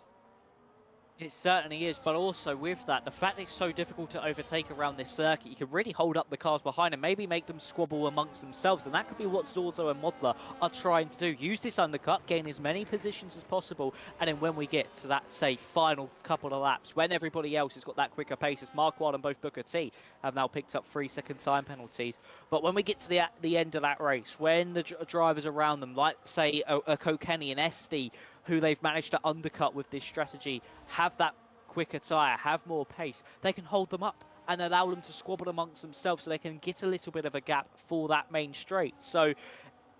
It certainly is, but also with that, the fact it's so difficult to overtake around this circuit, you can really hold up the cars behind and maybe make them squabble amongst themselves, and that could be what Zorzo and Modler are trying to do. Use this undercut, gain as many positions as possible, and then when we get to that, say, final couple of laps, when everybody else has got that quicker pace, as Marquardt and both Booker T have now picked up 3-second time penalties, but when we get to the end of that race, when the drivers around them, like, say, a Kokeni and SD, who they've managed to undercut with this strategy, have that quicker tyre, have more pace, they can hold them up and allow them to squabble amongst themselves so they can get a little bit of a gap for that main straight. So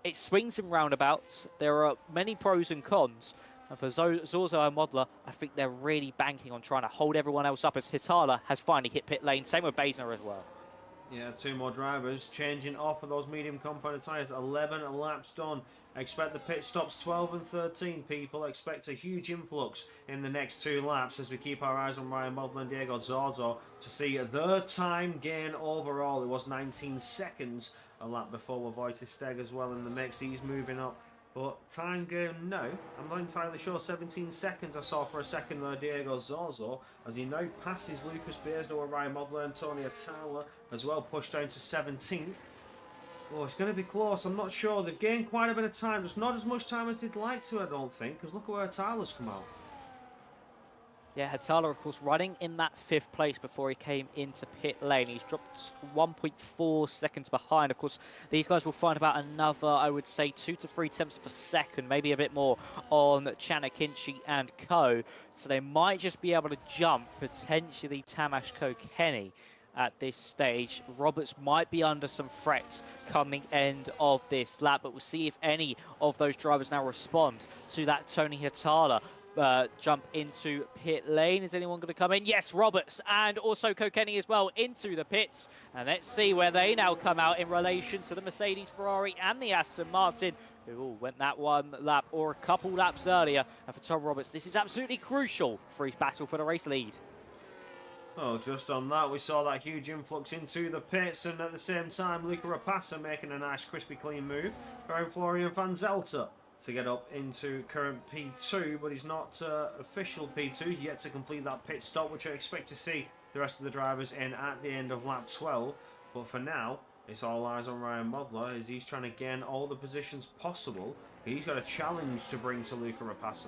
it swings and roundabouts. There are many pros and cons. And for Zorzo and Modler, I think they're really banking on trying to hold everyone else up, as Hitala has finally hit pit lane. Same with Basner as well. Yeah, two more drivers changing off of those medium component tyres. 11 laps done. Expect the pit stops 12 and 13, people. Expect a huge influx in the next 2 laps as we keep our eyes on Ryan Modler and Diego Zorzo to see their time gain overall. It was 19 seconds a lap before Wojciech Steg as well in the mix. He's moving up. But time gain, no. I'm not entirely sure. 17 seconds I saw for a second there, Diego Zorzo, as he now passes Lucas Bearsdale and Ryan Modler and Tony Atala as well, pushed down to 17th. Oh, it's going to be close. I'm not sure. They've gained quite a bit of time. Just not as much time as they'd like to, I don't think, because look at where Atala's come out. Yeah, Hatala, of course, running in that 5th place before he came into pit lane. He's dropped 1.4 seconds behind. Of course, these guys will find about another, I would say, 2 to 3 tenths of a second, maybe a bit more on Chanakinchi and co. So they might just be able to jump, potentially Tamas Kokeni at this stage. Roberts might be under some threats come the end of this lap, but we'll see if any of those drivers now respond to that Tony Hatala jump into pit lane. Is anyone going to come in? Yes, Roberts and also Kokeni as well into the pits. And let's see where they now come out in relation to the Mercedes, Ferrari and the Aston Martin, who all went that one lap or a couple laps earlier. And for Tom Roberts, this is absolutely crucial for his battle for the race lead. Oh, just on that, we saw that huge influx into the pits, and at the same time, Luca Rapassa making a nice, crispy, clean move. Around Florian Van Zelter to get up into current P2, but he's not official P2 yet to complete that pit stop, which I expect to see the rest of the drivers in at the end of lap 12. But for now, it's all eyes on Ryan Modler as he's trying to gain all the positions possible. He's got a challenge to bring to Luca Rapassa.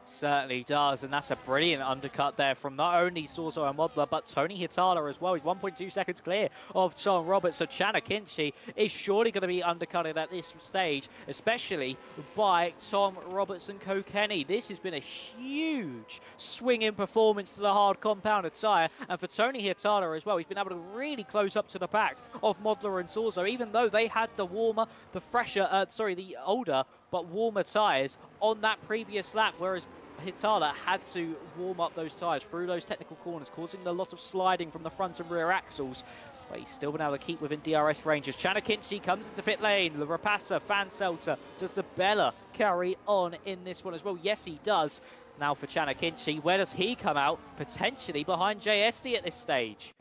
Certainly does, and that's a brilliant undercut there from not only Zorzo and Modler, but Tony Hitala as well. He's 1.2 seconds clear of Tom Roberts, so Chanakinchi is surely going to be undercutted at this stage, especially by Tom Roberts and Kokeni. This has been a huge swing in performance to the hard compounded tyre, and for Tony Hitala as well, he's been able to really close up to the back of Modler and Zorzo, even though they had the the older but warmer tyres on that previous lap, whereas Hitala had to warm up those tyres through those technical corners, causing a lot of sliding from the front and rear axles. But he's still been able to keep within DRS ranges. Chanakinchi comes into pit lane. The Rapassa, Fanselter, does the Bella carry on in this one as well? Yes, he does. Now for Chanakinchi, where does he come out? Potentially behind JSD at this stage.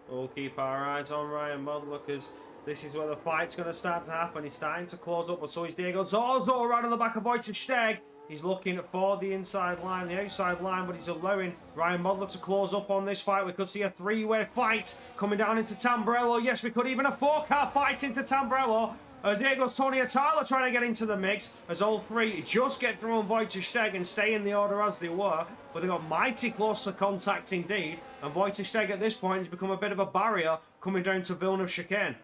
We'll keep our eyes on Ryan Modler because This is where the fight's going to start to happen. He's starting to close up, but so is Diego Zorzo right on the back of Wojciech. He's looking for the inside line, the outside line, but he's allowing Ryan Modler to close up on this fight. We could see a three-way fight coming down into Tamburello. Yes, we could even a four-car fight into Tamburello. As there goes Tony Atala trying to get into the mix, as all three just get through on Wojciech and stay in the order as they were. But they got mighty close to contact indeed. And Wojciech at this point has become a bit of a barrier coming down to Villeneuve chicane.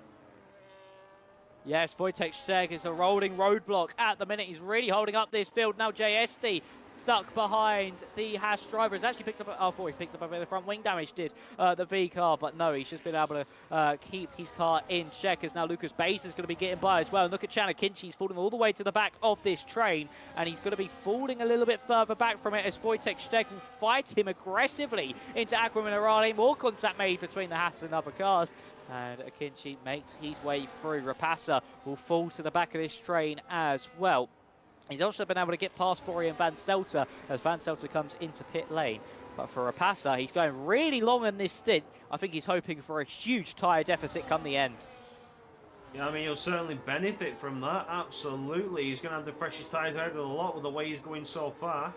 Yes, Wojciech is a rolling roadblock at the minute. He's really holding up this field. Now JST stuck behind the Haas driver. Has actually picked up, I thought he picked up a bit of the front wing damage, did the V car, but no, he's just been able to keep his car in check, as now Lucas Bass is going to be getting by as well. And look at Chanakinchi, he's falling all the way to the back of this train, and he's going to be falling a little bit further back from it as Wojciech will fight him aggressively into Aqua Minerale. More contact made between the Haas and other cars. And Akinci makes his way through. Rapassa will fall to the back of this train as well. He's also been able to get past Florian Van Selter as Van Selter comes into pit lane. But for Rapassa, he's going really long in this stint. I think he's hoping for a huge tyre deficit come the end. Yeah, I mean, he'll certainly benefit from that. Absolutely. He's going to have the freshest tyres out of the lot with the way he's going so far.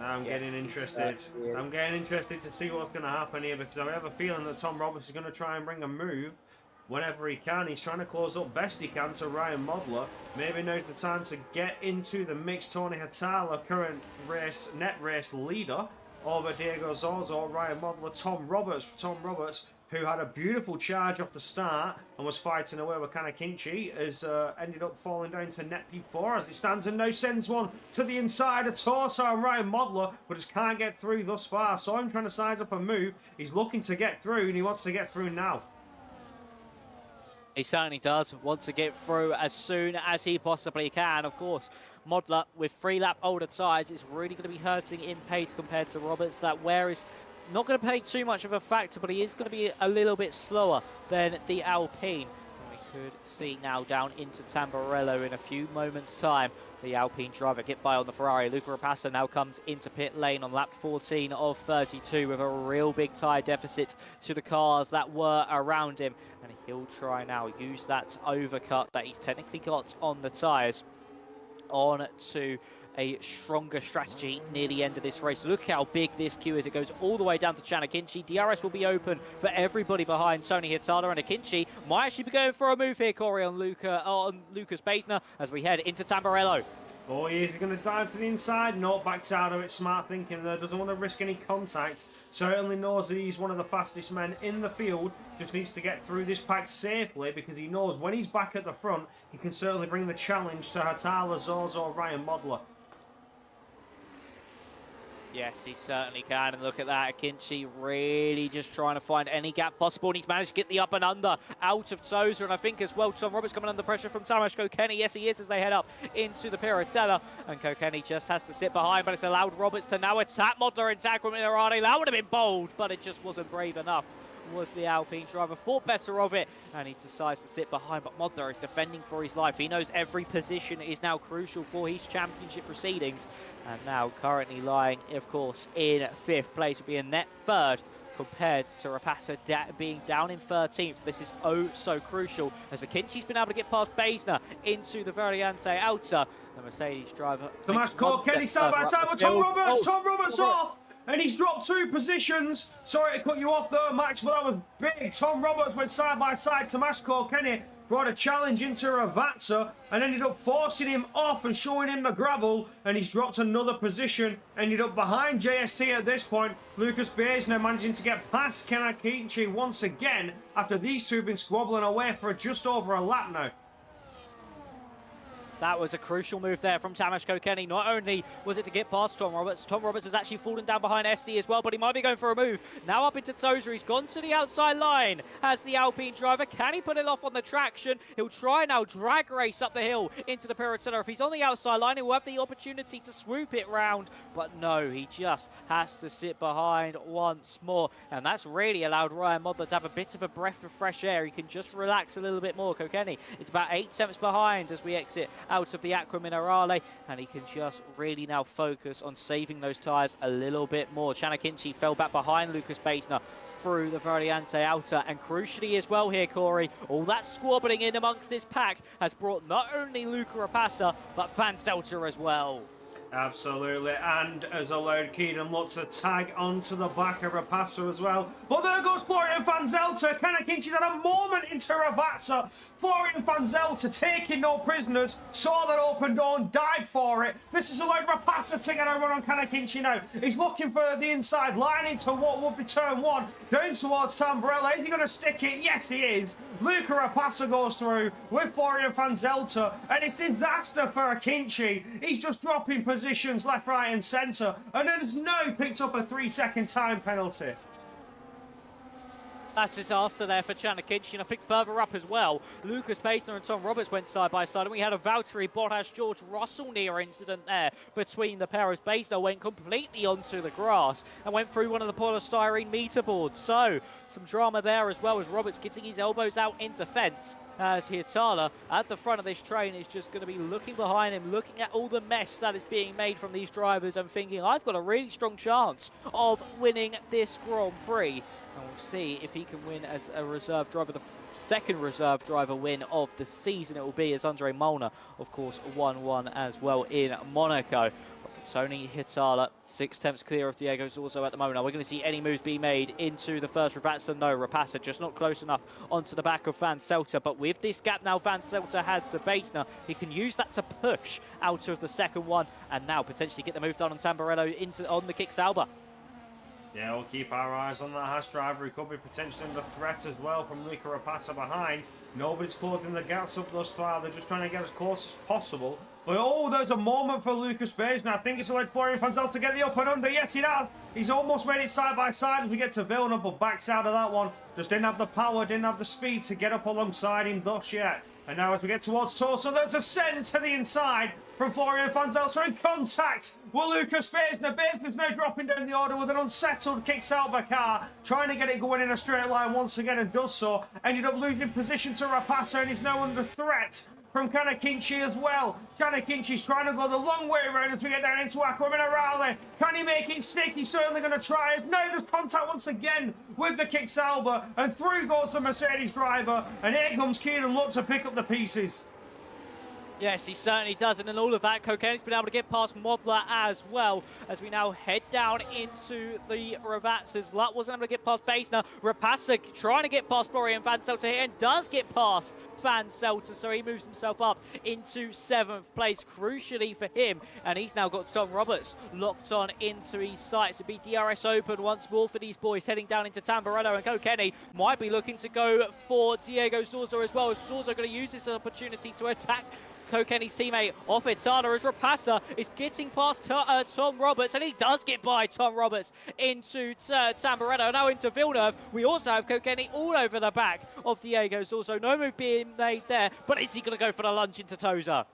I'm getting interested. I'm getting interested to see what's going to happen here, because I have a feeling that Tom Roberts is going to try and bring a move whenever he can. He's trying to close up best he can to Ryan Modler. Maybe now's the time to get into the mix. Tony Hatala, current net race leader over Diego Zorzo, Ryan Modler, Tom Roberts, who had a beautiful charge off the start and was fighting away with Kanakinchi, has ended up falling down to net P4 as he stands and now sends one to the inside of Torso and Ryan Modler, but just can't get through thus far. Saw him trying to size up a move. He's looking to get through, and he wants to get through now. He certainly does want to get through as soon as he possibly can. Of course, Modler with 3-lap older tyres is really going to be hurting in pace compared to Roberts. That WOR is not going to play too much of a factor, but he is going to be a little bit slower than the Alpine. And we could see now down into Tamburello in a few moments' time. The Alpine driver get by on the Ferrari. Luca Rapassa now comes into pit lane on lap 14 of 32 with a real big tyre deficit to the cars that were around him. And he'll try now use that overcut that he's technically got on the tyres on to a stronger strategy near the end of this race. Look how big this queue is. It goes all the way down to Chanakinchi. DRS will be open for everybody behind Tony Hitala, and Akinchi might actually be going for a move here, Corey, on Lucas Baisner as we head into Tamburello. Oh, he is going to dive to the inside. No, backs out of it. Smart thinking there. Doesn't want to risk any contact. Certainly knows that he's one of the fastest men in the field. Just needs to get through this pack safely, because he knows when he's back at the front, he can certainly bring the challenge to Hatala, Zorzo, Ryan Modler. Yes, he certainly can. And look at that, Akinci really just trying to find any gap possible. And he's managed to get the up and under out of Tozer. And I think as well, Tom Roberts coming under pressure from Tamas Kokeni. Yes, he is, as they head up into the Piratella. And Kokeni just has to sit behind, but it's allowed Roberts to now attack Modler and Aqua Minerale. That would have been bold, but it just wasn't brave enough. Was the Alpine driver, thought better of it, and he decides to sit behind, but Modler is defending for his life. He knows every position is now crucial for his championship proceedings, and now currently lying, of course, in 5th place, will be a net 3rd compared to Rapassa being down in 13th. This is oh so crucial, as Akinchi's been able to get past Baisner into the Variante Alta. The Mercedes driver. Tomas Kenny side by side with Tom Roberts. Tom Roberts off! And he's dropped 2 positions. Sorry to cut you off there, Max, but that was big. Tom Roberts went side by side. Tomaszko Kenny brought a challenge into Ravazza and ended up forcing him off and showing him the gravel. And he's dropped another position. Ended up behind JST at this point. Lucas Bays now managing to get past Kanakichi once again after these two have been squabbling away for just over a lap now. That was a crucial move there from Tamas Kokeni. Not only was it to get past Tom Roberts has actually fallen down behind SD as well, but he might be going for a move. Now up into Tozer, he's gone to the outside line as the Alpine driver. Can he put it off on the traction? He'll try now, drag race up the hill into the Piratella. If he's on the outside line, he will have the opportunity to swoop it round, but no, he just has to sit behind once more. And that's really allowed Ryan Modler to have a bit of a breath of fresh air. He can just relax a little bit more. Kokeni, it's about 8 tenths behind as we exit out of the Aqua Minerale, and he can just really now focus on saving those tyres a little bit more. Chanakinchi fell back behind Lucas Baesner through the Variante outer, and crucially as well here, Corey, all that squabbling in amongst this pack has brought not only Luca Rapassa, but Van Zelter as well. Absolutely, and has allowed Keenan Lutz to tag onto the back of Rapassa as well. But there goes Florian Van Zelter. Chanakinchi had a moment into Rapassa. Florian Van Zelter taking no prisoners, saw that open door and died for it. This has allowed Rapassa to get a run on Chanakinchi now. He's looking for the inside line into what would be turn one, down towards Tamburello. Is he going to stick it? Yes, he is. Luca Rapassa goes through with Florian Van Zelter, and it's disaster for Akinci. He's just dropping positions left, right, and centre, and has now picked up a 3-second time penalty. That's disaster there for Chanakinchi, and I think further up as well, Lucas Baesner and Tom Roberts went side by side, and we had a Valtteri Bottas George Russell near incident there between the pair as Baesner went completely onto the grass and went through one of the polystyrene meter boards. So some drama there as well, as Roberts getting his elbows out into fence, as Hirtala at the front of this train is just going to be looking behind him, looking at all the mess that is being made from these drivers and thinking, I've got a really strong chance of winning this Grand Prix. And we'll see if he can win as a reserve driver. The second reserve driver win of the season it will be, as Andre Molnar, of course, won one as well in Monaco. But for Tony Hirtala, 6/10 clear of Diego Zorzo at the moment. Are we going to see any moves be made into the first Ravazza? No, Rapassa just not close enough onto the back of Van Zelter. But with this gap now Van Zelter has to Baesner, he can use that to push out of the second one and now potentially get the move done on Tamburello on the kick Sauber. Yeah, we'll keep our eyes on that Haas driver. He could be potentially under threat as well from Luca Rapassa behind. Nobody's closing the gaps up thus far. They're just trying to get as close as possible. But oh, there's a moment for Lucas Baesner. I think it's allowed Florian Van Zelter to get the up and under. Yes, he does. He's almost made it side by side as we get to Vilna, but backs out of that one. Just didn't have the power, didn't have the speed to get up alongside him thus yet. And now as we get towards Torso, there's a send to the inside from Florian Van Zelter in contact with Lucas Baesner. Baesner's now dropping down the order with an unsettled kicks out the car, trying to get it going in a straight line once again, and does so. Ended up losing position to Rapassa, and he's now under threat from Chanakinchi as well. Chanakinchi's trying to go the long way around as we get down into Aqua Minerale. Can he make it stick? He's certainly going to try. As now there's contact once again with the kick Sauber, and through goes the Mercedes driver, and here comes Keenan Lutz to pick up the pieces. Yes, he certainly does, and in all of that, Cocaine's been able to get past Modler as well, as we now head down into the Ravazzas. Lutt wasn't able to get past Baesner. Rapassa trying to get past Florian Van Zelter here, and does get past Van Zelter, so he moves himself up into 7th place, crucially for him, and he's now got Tom Roberts locked on into his sights. To be DRS open once more for these boys, heading down into Tamburello, and Kokeni might be looking to go for Diego Zorzo as well, as Zorzo going to use this opportunity to attack Kokeni's teammate off Hirtala, as Rapassa is getting past Tom Roberts, and he does get by Tom Roberts into Tamburello, now into Villeneuve. We also have Kokeni all over the back of Diego Zorzo. No move being made there, but is he going to go for the lunge into Toza?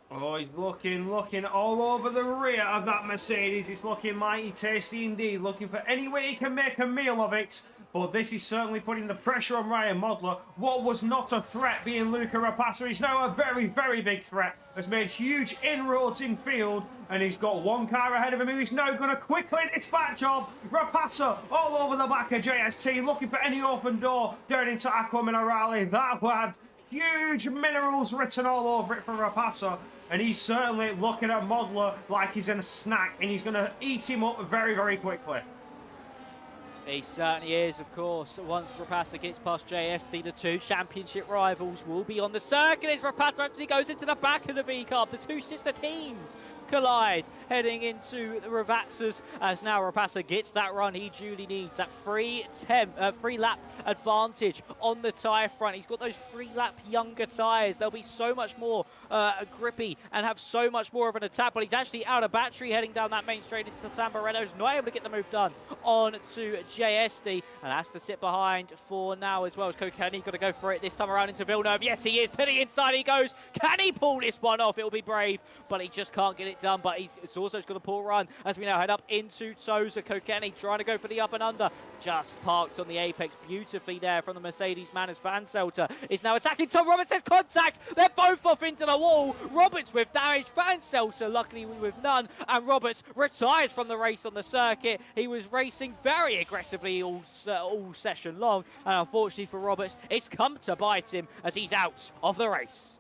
Oh, he's looking all over the rear of that Mercedes. It's looking mighty tasty indeed, looking for any way he can make a meal of it. But this is certainly putting the pressure on Ryan Modler. What was not a threat being Luca Rapassa is now a very, very big threat. Has made huge inroads in field, and he's got one car ahead of him who he's now going to quickly dispatch of. Rapassa all over the back of JST, looking for any open door down into Aqua Minerale. That had huge minerals written all over it for Rapassa. And he's certainly looking at Modler like he's in a snack, and he's going to eat him up very, very quickly. He certainly is, of course. Once Rapassa gets past JST, the two championship rivals will be on the circuit as Rapassa actually goes into the back of the V-Carb. The two sister teams collide, heading into the Ravazzas, as now Rapassa gets that run he duly needs, that free lap advantage on the tyre front. He's got those 3-lap younger tyres. They'll be so much more grippy and have so much more of an attack, but he's actually out of battery heading down that main straight into Tamburello. He's not able to get the move done on to JST, and has to sit behind for now as well. As Kokeni got to go for it this time around into Villeneuve. Yes, he is. To the inside he goes. Can he pull this one off? It'll be brave, but he just can't get it done. But it's also got a pull run as we now head up into Toza. Kokeni trying to go for the up and under. Just parked on the apex beautifully there from the Mercedes man, as Van Zelter is now attacking. Tom Roberts has contact. They're both off into the now all. Roberts with damage, Van Seltzer luckily with none, and Roberts retires from the race on the circuit. He was racing very aggressively all session long, and unfortunately for Roberts, it's come to bite him as he's out of the race.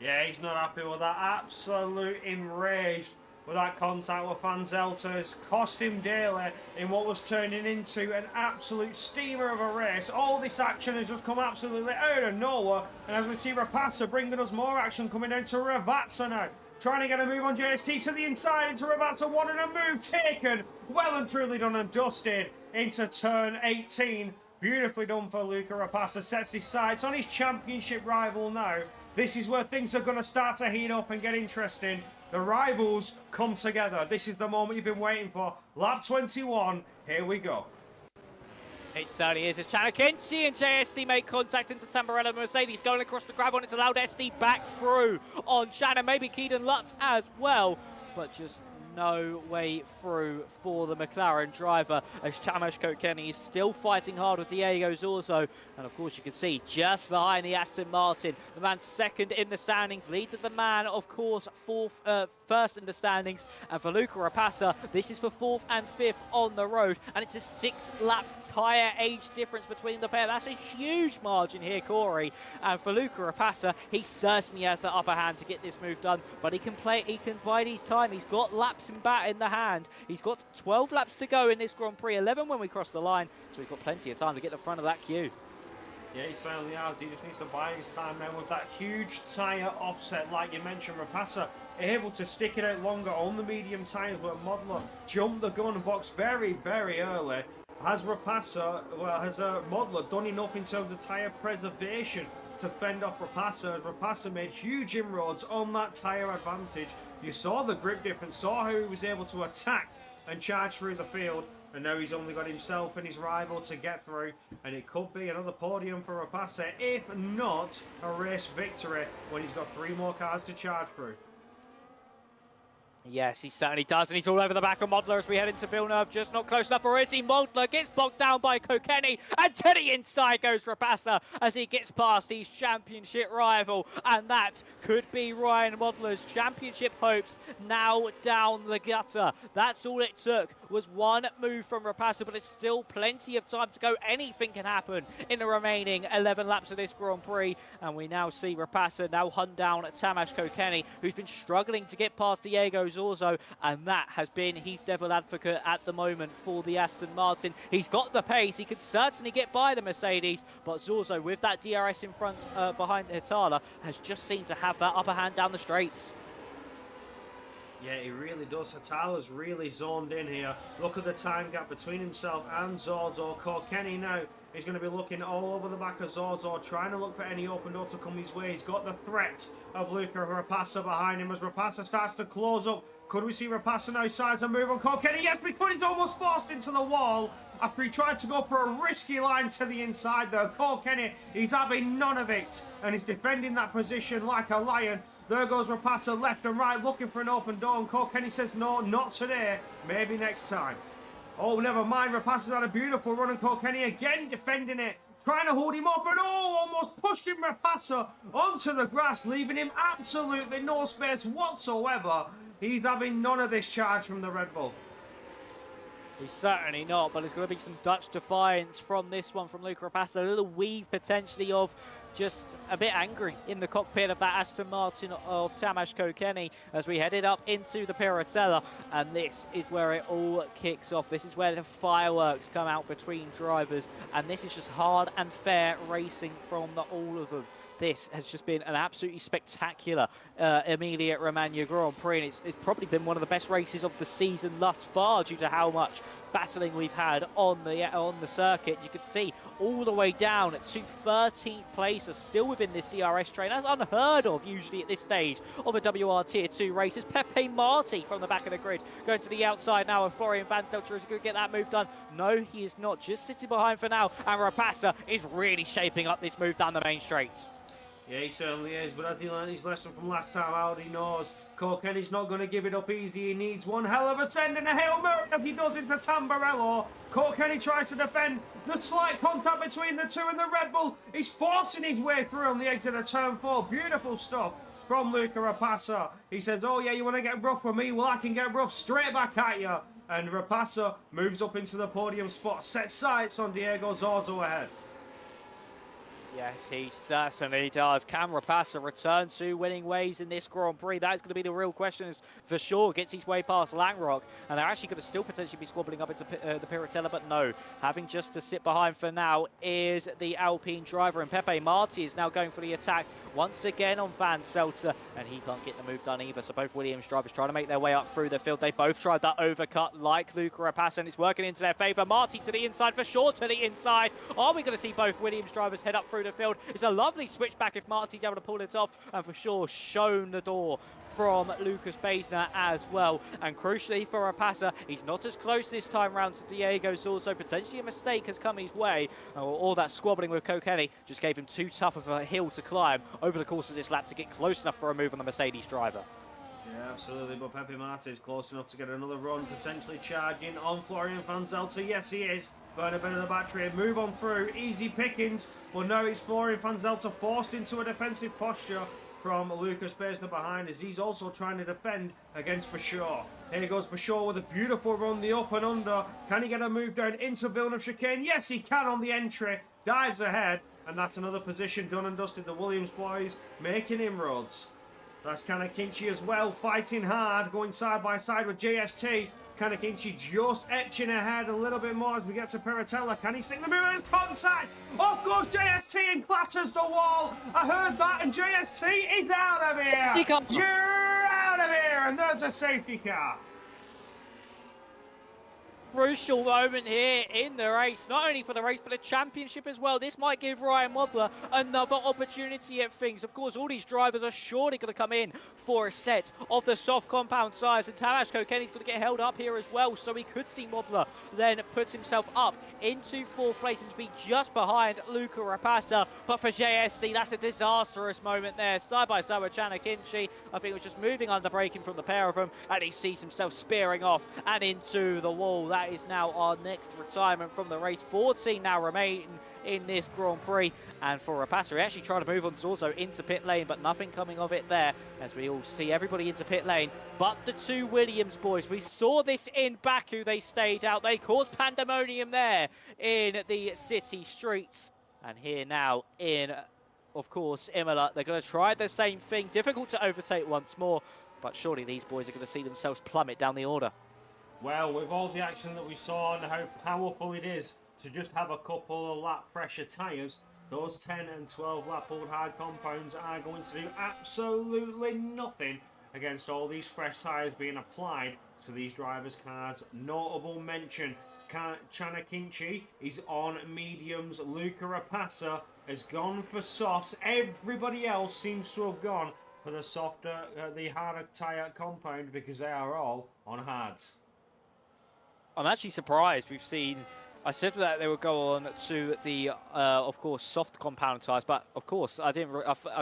Yeah, he's not happy with that. Absolute enraged with that contact with Van Zelter. It's cost him dearly in what was turning into an absolute steamer of a race. All this action has just come absolutely out of nowhere. And as we see Rapasa bringing us more action coming down to Ravazza now. Trying to get a move on JST to the inside into Ravazza. Wanting a move taken. Well and truly done and dusted into turn 18. Beautifully done for Luca Rapasa. Sets his sights on his championship rival now. This is where things are going to start to heat up and get interesting. The rivals come together. This is the moment you've been waiting for. Lap 21. Here we go. It certainly is. As Chanakinchi and JSD make contact into Tamburello. Mercedes going across the gravel, and it's allowed SD back through on Shannon. Maybe Keaton Lutz as well. But just no way through for the McLaren driver as Tamas Kokeni is still fighting hard with Diego Zorzo. And of course you can see just behind the Aston Martin, the man second in the standings, lead to the man of course first in the standings. And for Luca Rapasa, this is for 4th and 5th on the road, and it's a 6-lap tyre age difference between the pair. That's a huge margin here, Corey. And for Luca Rapasa, he certainly has the upper hand to get this move done, but he can bide his time. He's got laps in the hand. He's got 12 laps to go in this Grand Prix, 11 when we cross the line, so he's got plenty of time to get the front of that queue. Yeah, he certainly has. He just needs to buy his time now with that huge tyre offset, like you mentioned. Rapasa able to stick it out longer on the medium tyres, but Modler jumped the gun box very, very early. Has Modler done enough in terms of tyre preservation to fend off Rapasa? Rapasa made huge inroads on that tyre advantage. You saw the grip difference, saw how he was able to attack and charge through the field, and now he's only got himself and his rival to get through, and it could be another podium for Rapasa, if not a race victory, when he's got 3 more cars to charge through. Yes, he certainly does, and he's all over the back of Modler as we head into Villeneuve. Just not close enough, or is he? Modler gets bogged down by Kokeni, and to the inside goes Rapasa as he gets past his championship rival, and that could be Ryan Modler's championship hopes now down the gutter. That's all it took, was one move from Rapasa, but it's still plenty of time to go. Anything can happen in the remaining 11 laps of this Grand Prix, and we now see Rapasa now hunt down Tamas Kokeni, who's been struggling to get past Diego Zorzo, and that has been his devil advocate at the moment for the Aston Martin. He's got the pace, he could certainly get by the Mercedes, but Zorzo with that DRS in front behind Hitala has just seemed to have that upper hand down the straights. Yeah, he really does. Hitala's really zoned in here. Look at the time gap between himself and Zorzo. Kokeni now is going to be looking all over the back of Zorzo, trying to look for any open door to come his way. He's got the threat of Luca Rapasa behind him as Rapasa starts to close up. Could we see Rapasa now size and move on Kokeni? Yes, we could. He's almost forced into the wall after he tried to go for a risky line to the inside there. Kokeni, he's having none of it, and he's defending that position like a lion. There goes Rapasa left and right looking for an open door, and Kokeni says no, not today, maybe next time. Oh, never mind, Rapasa's had a beautiful run, and Kokeni again defending it, trying to hold him up, and almost pushing Rapasa onto the grass, leaving him absolutely no space whatsoever. He's having none of this charge from the Red Bull. He's certainly not, but there's going to be some Dutch defiance from this one from Luca Rapasa. A little weave potentially of just a bit angry in the cockpit of that Aston Martin of Tamas Kokeni as we headed up into the Piratella, and this is where it all kicks off. This is where the fireworks come out between drivers, and this is just hard and fair racing from all of them. This has just been an absolutely spectacular Emilia-Romagna Grand Prix, and it's probably been one of the best races of the season thus far due to how much battling we've had on the circuit. You could see all the way down to 13th place are still within this DRS train. That's unheard of usually at this stage of a WR Tier 2 race. It's Pepe Marti from the back of the grid going to the outside now, and Florian Van Telter is going to get that move done. No, he is not, just sitting behind for now, and Rapasa is really shaping up this move down the main straights. Yeah, he certainly is, but as he learned his lesson from last time out, he knows Kokeni's not going to give it up easy. He needs one hell of a send and a Hail Mary as he does into Tamburello. Kokeni tries to defend the slight contact between the two, and the Red Bull is forcing his way through on the exit of turn 4. Beautiful stuff from Luca Rapassa. He says, oh yeah, you want to get rough with me? Well, I can get rough straight back at you. And Rapassa moves up into the podium spot, sets sights on Diego Zorzo ahead. Yes, he certainly does. Can Rapassa return to winning ways in this Grand Prix? That is going to be the real question, for sure. Gets his way past Langrock, and they're actually going to still potentially be squabbling up into the Piratella, but no. Having just to sit behind for now is the Alpine driver, and Pepe Marti is now going for the attack once again on Van Selter, and he can't get the move done either. So both Williams drivers trying to make their way up through the field. They both tried that overcut like Luca Rapassa, and it's working into their favour. Marti to the inside, for sure to the inside. Are we going to see both Williams drivers head up through the field? It's a lovely switchback if Marti's able to pull it off, and for sure shown the door from Lucas Baisner as well. And crucially for Rapassa, he's not as close this time round to Diego Zorzo. Potentially a mistake has come his way. All that squabbling with Kokeni just gave him too tough of a hill to climb over the course of this lap to get close enough for a move on the Mercedes driver. Yeah, absolutely, but Pepe Marti is close enough to get another run, potentially charging on Florian Van Zelter. Yes, he is. Burn a bit of the battery, move on through, easy pickings. But now it's Florian Van Zelter forced into a defensive posture from Lucas Baisner behind, as he's also trying to defend against Forshaw. Here goes Forshaw with a beautiful run, the up and under. Can he get a move down into Villeneuve chicane? Yes, he can on the entry. Dives ahead, and that's another position done and dusted. The Williams boys making inroads. That's Kanakinchi as well, fighting hard, going side by side with JST. Kanakinchi just etching ahead a little bit more as we get to Piratella. Can he stick the move in contact? Off goes JST and clatters the wall. I heard that, and JST is out of here. You're out of here, and there's a safety car. Crucial moment here in the race, not only for the race but the championship as well. This might give Ryan Modler another opportunity at things. Of course, all these drivers are surely going to come in for a set of the soft compound tyres, and Tamas Kokeni's going to get held up here as well, so we could see Modler then puts himself up into fourth place and to be just behind Luca Rapassa. But for JST, that's a disastrous moment there. Side by side with Chanakinchi. I think it was just moving under braking from the pair of them, and he sees himself spearing off and into the wall. That is now our next retirement from the race. 14 now remain in this Grand Prix, and for Rapassa, he actually tried to move on Zorzo into pit lane, but nothing coming of it there, as we all see everybody into pit lane but the two Williams boys. We saw this in Baku. They stayed out. They caused pandemonium there in the city streets, and here now in, of course, Imola, they're going to try the same thing. Difficult to overtake once more, but surely these boys are going to see themselves plummet down the order. Well, with all the action that we saw and how powerful it is to just have a couple of lap fresher tyres, those 10 and 12 lap old hard compounds are going to do absolutely nothing against all these fresh tyres being applied to these drivers' cars. Notable mention, Chanakinchi is on mediums. Luca Rapassa has gone for softs. Everybody else seems to have gone for the softer, the harder tyre compound, because they are all on hards. I'm actually surprised we've seen. I said that they would go on to the, of course, soft compound tyres, but of course I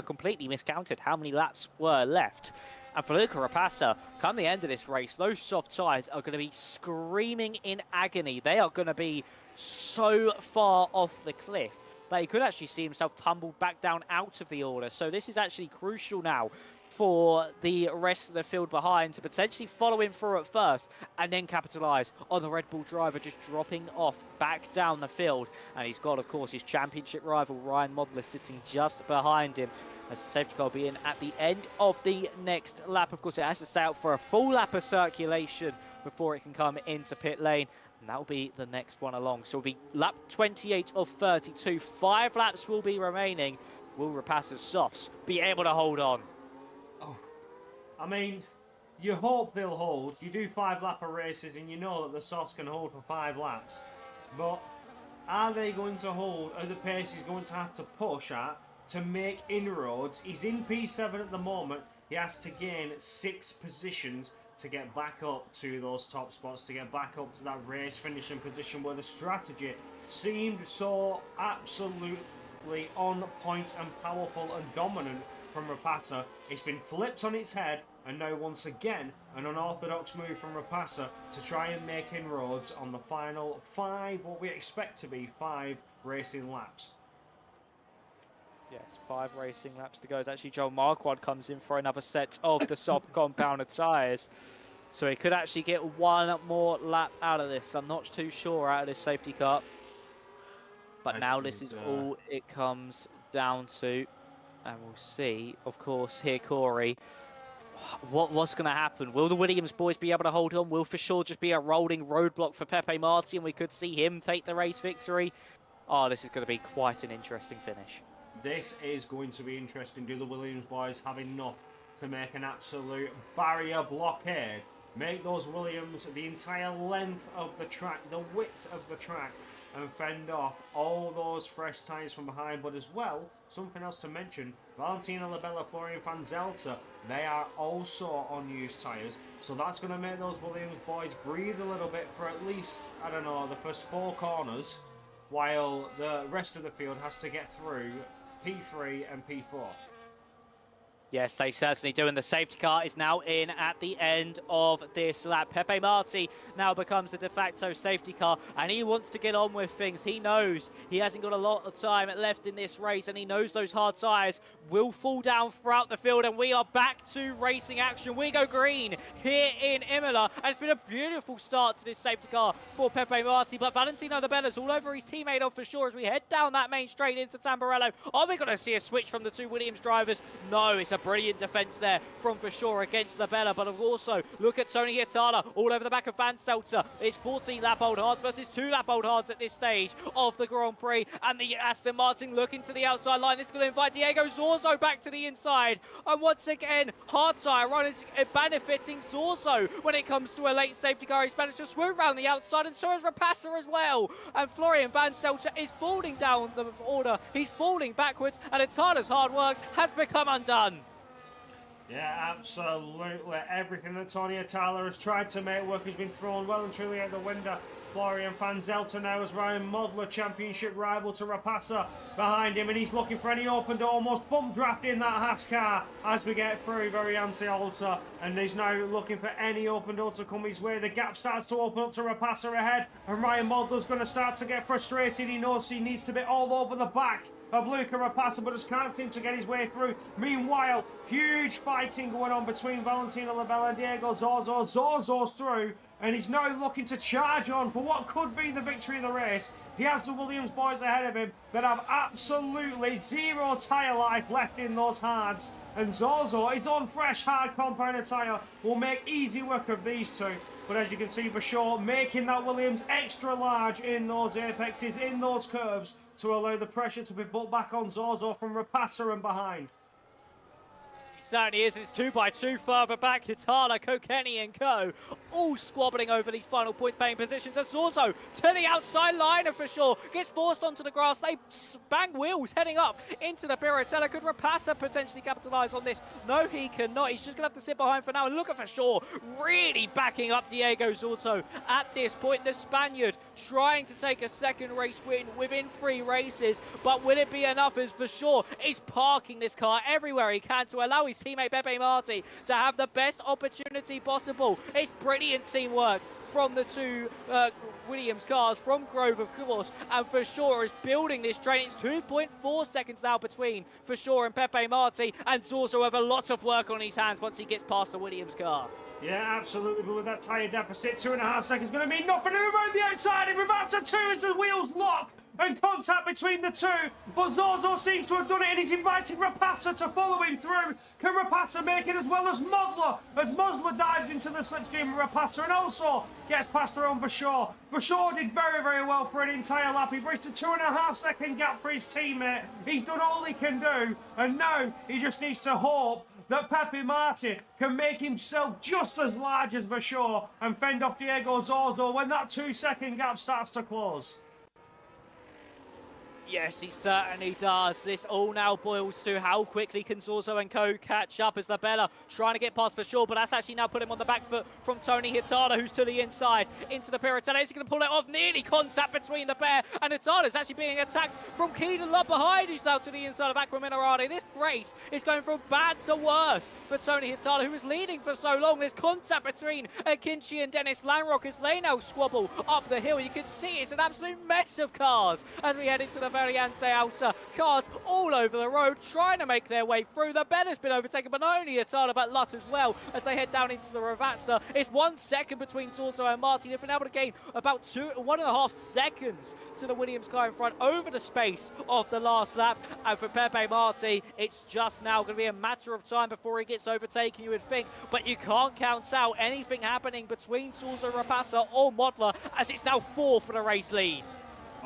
completely miscounted how many laps were left. And for Luca Rapassa, come the end of this race, those soft tyres are going to be screaming in agony. They are going to be so far off the cliff that he could actually see himself tumbled back down out of the order. So this is actually crucial now for the rest of the field behind to potentially follow him through at first and then capitalise on the Red Bull driver just dropping off back down the field. And he's got, of course, his championship rival Ryan Modler sitting just behind him, as the safety car will be in at the end of the next lap. Of course, it has to stay out for a full lap of circulation before it can come into pit lane, and that will be the next one along. So it'll be lap 28 of 32. 5 laps will be remaining. Will Rapassa's softs be able to hold on? Oh, I mean, you hope they'll hold. You do 5 lapper races and you know that the softs can hold for 5 laps. But are they going to hold at the pace he's going to have to push at to make inroads? He's in P7 at the moment. He has to gain 6 positions to get back up to those top spots, to get back up to that race finishing position where the strategy seemed so absolutely on point and powerful and dominant from Rapassa. It's been flipped on its head, and now once again an unorthodox move from Rapassa to try and make inroads on the final 5, what we expect to be 5 racing laps. Yes, 5 racing laps to go. As actually Joel Marquardt comes in for another set of the soft compounded tyres. So he could actually get one more lap out of this. I'm not too sure out of this safety car. But now this is all it comes down to. And we'll see, of course, here, Corey, what's going to happen? Will the Williams boys be able to hold on? Will for sure just be a rolling roadblock for Pepe Marti and we could see him take the race victory? Oh, this is going to be quite an interesting finish. This is going to be interesting. Do the Williams boys have enough to make an absolute barrier blockade? Make those Williams the entire length of the track, the width of the track, and fend off all those fresh tyres from behind. But as well, something else to mention, Valentino Labella, Florian Van Zelter, they are also on used tyres. So that's going to make those Williams boys breathe a little bit for at least, I don't know, the first 4 corners, while the rest of the field has to get through P3 and P4. Yes, they certainly do, and the safety car is now in at the end of this lap. Pepe Marti now becomes the de facto safety car, and he wants to get on with things. He knows he hasn't got a lot of time left in this race, and he knows those hard tyres will fall down throughout the field, and we are back to racing action. We go green here in Imola, and it's been a beautiful start to this safety car for Pepe Marti, but Valentino Labella's all over his teammate on for sure as we head down that main straight into Tamburello. Are we going to see a switch from the 2 Williams drivers? No, it's a brilliant defense there from for sure against Labella, but also look at Tony Hitala all over the back of Van Seltzer. It's 14 lap old hards versus 2 lap old hards at this stage of the Grand Prix, and the Aston Martin looking to the outside line. This is going to invite Diego Zorzo back to the inside, and once again hard tyre run is benefiting Zorzo when it comes to a late safety car. He's managed to swoop around the outside, and so has Rapassa as well, and Florian Van Seltzer is falling down the order. He's falling backwards, and Hitala's hard work has become undone. Yeah, absolutely. Everything that Tony Hitala has tried to make work has been thrown well and truly out the window. Florian Van Zelter now as Ryan Modler, championship rival to Rapassa behind him, and he's looking for any open door, almost bump drafting that Haas car as we get through, very anti-alter, and he's now looking for any open door to come his way. The gap starts to open up to Rapassa ahead, and Ryan Modler's going to start to get frustrated. He knows he needs to be all over the back of Luca Rapassa, but just can't seem to get his way through. Meanwhile, huge fighting going on between Valentino Labella and Diego Zorzo. Zorzo's through, and he's now looking to charge on for what could be the victory of the race. He has the Williams boys ahead of him that have absolutely 0 tyre life left in those hards. And Zorzo, his own fresh hard compounded tyre, will make easy work of these two. But as you can see for sure, making that Williams extra large in those apexes, in those curves, to allow the pressure to be put back on Zorzo from Rapassa and behind. Certainly is. It's 2 by 2 further back. Hitala, Kokeni and co. all squabbling over these final point-paying positions. And Zorzo to the outside line for sure. Gets forced onto the grass. They bang wheels heading up into the Piratella. Could Rapassa potentially capitalise on this? No, he cannot. He's just going to have to sit behind for now. And look at for sure really backing up Diego Zorzo at this point. The Spaniard trying to take a second race win within 3 races. But will it be enough? As for sure is parking this car everywhere he can to allow his teammate Pepe Marti to have the best opportunity possible. It's brilliant teamwork from the 2 Williams cars, from Grove of course, and for sure is building this train. It's 2.4 seconds now between for sure and Pepe Marti, and Zorzo have a lot of work on his hands once he gets past the Williams car. Yeah, absolutely, but with that tyre deficit, 2.5 seconds going to mean nothing around the outside. It reverts to 2 as the wheels lock and contact between the 2, but Zorzo seems to have done it, and he's inviting Rapassa to follow him through. Can Rapassa make it as well as Modler dived into the slipstream of Rapassa and also gets past her own Vachor. Vachor did very, very well for an entire lap. He bridged a 2.5 second gap for his teammate. He's done all he can do, and now he just needs to hope that Pepe Marti can make himself just as large as Vachor and fend off Diego Zorzo when that 2 second gap starts to close. Yes, he certainly does. This all now boils to how quickly can Zorzo and co catch up as Labella trying to get past for sure, but that's actually now put him on the back foot from Tony Hitala, who's to the inside into the Piratella. Is he going to pull it off? Nearly contact between the pair, and Hitala's actually being attacked from Keelan Love behind, who's now to the inside of Aqua Minerale. This race is going from bad to worse for Tony Hitala, who was leading for so long. There's contact between Akinci and Dennis Lanrock as they now squabble up the hill. You can see it's an absolute mess of cars as we head into the Variante outer. Cars all over the road trying to make their way through. The Ben has been overtaken, but not only Atala, but Lutt as well as they head down into the Ravazza. It's 1 second between Torso and Martin. They've been able to gain about 1.5 seconds to the Williams car in front over the space of the last lap. And for Pepe Marti, it's just now going to be a matter of time before he gets overtaken, you would think. But you can't count out anything happening between Torso, Rapassa or Modler, as it's now 4 for the race lead.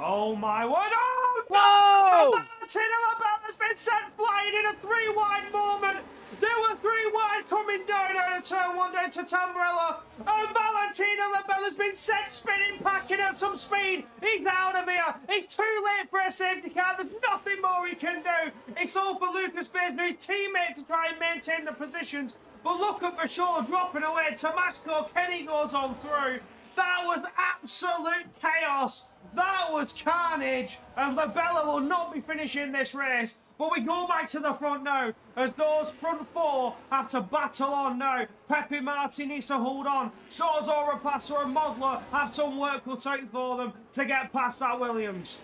Oh my word! Oh no! Whoa! Valentin Arabella's been sent flying in a 3-wide moment. There were 3 wide coming down out of turn 1 down to Tamburello. And Valentin Arabella's been sent spinning, packing at some speed. He's out of here. It's too late for a safety car. There's nothing more he can do. It's all for Lucas Bates and his teammate to try and maintain the positions. But look at Bashaw dropping away. Tomasco Kenny goes on through. That was absolute chaos. That was carnage. And Labella will not be finishing this race. But we go back to the front now, as those front 4 have to battle on now. Pepe Martin needs to hold on. Sozo, Rapassa and Modler have some work cut out for them to get past that Williams.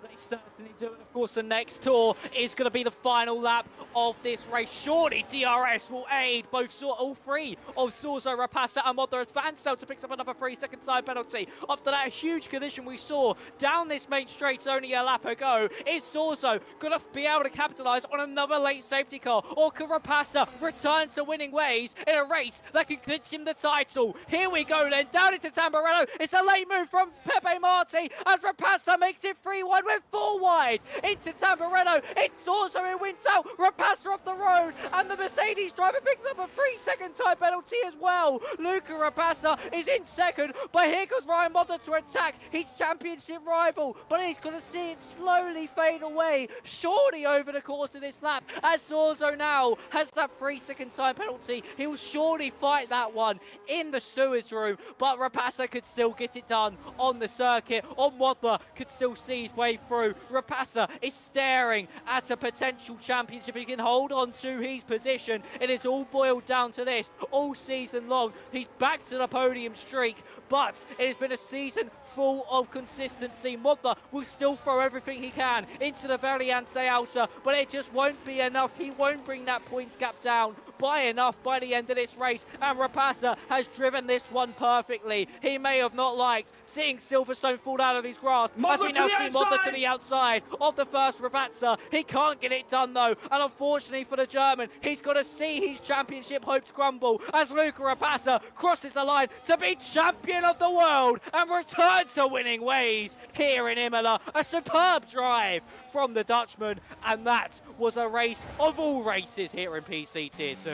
They certainly do. And of course, the next tour is going to be the final lap of this race. Surely DRS will aid all 3 of Sorzo, Rapassa and Modler as Van Selter picks up another 3-second time penalty. After that huge collision we saw down this main straight only a lap ago, is Sorzo going to be able to capitalise on another late safety car? Or can Rapassa return to winning ways in a race that can clinch him the title? Here we go then, down into Tamburello. It's a late move from Pepe Marti as Rapassa makes it 3-1 with 4 wide into Tamburello. It's Sorzo who wins out. Rapassa off the road, and the Mercedes driver picks up a 3-second time penalty as well. Luca Rapassa is in second, but here comes Ryan Modler to attack his championship rival, but he's going to see it slowly fade away, surely over the course of this lap, as Sorzo now has that 3-second time penalty. He will surely fight that one in the stewards room, but Rapassa could still get it done on the circuit, or Modler could still see his way through. Rapassa is staring at a potential championship. He can hold on to his position. It is all boiled down to this all season long. He's back to the podium streak, but it has been a season full of consistency. Modler will still throw everything he can into the Variante outer, but it just won't be enough. He won't bring that points gap down by enough by the end of this race, and Rapassa has driven this one perfectly. He may have not liked seeing Silverstone fall out of his grasp, as we now see Modler to the outside of the first Ravazza. He can't get it done though, and unfortunately for the German, he's got to see his championship hopes crumble as Luca Rapassa crosses the line to be champion of the world and return to winning ways here in Imola. A superb drive from the Dutchman, and that was a race of all races here in PC Tier 2.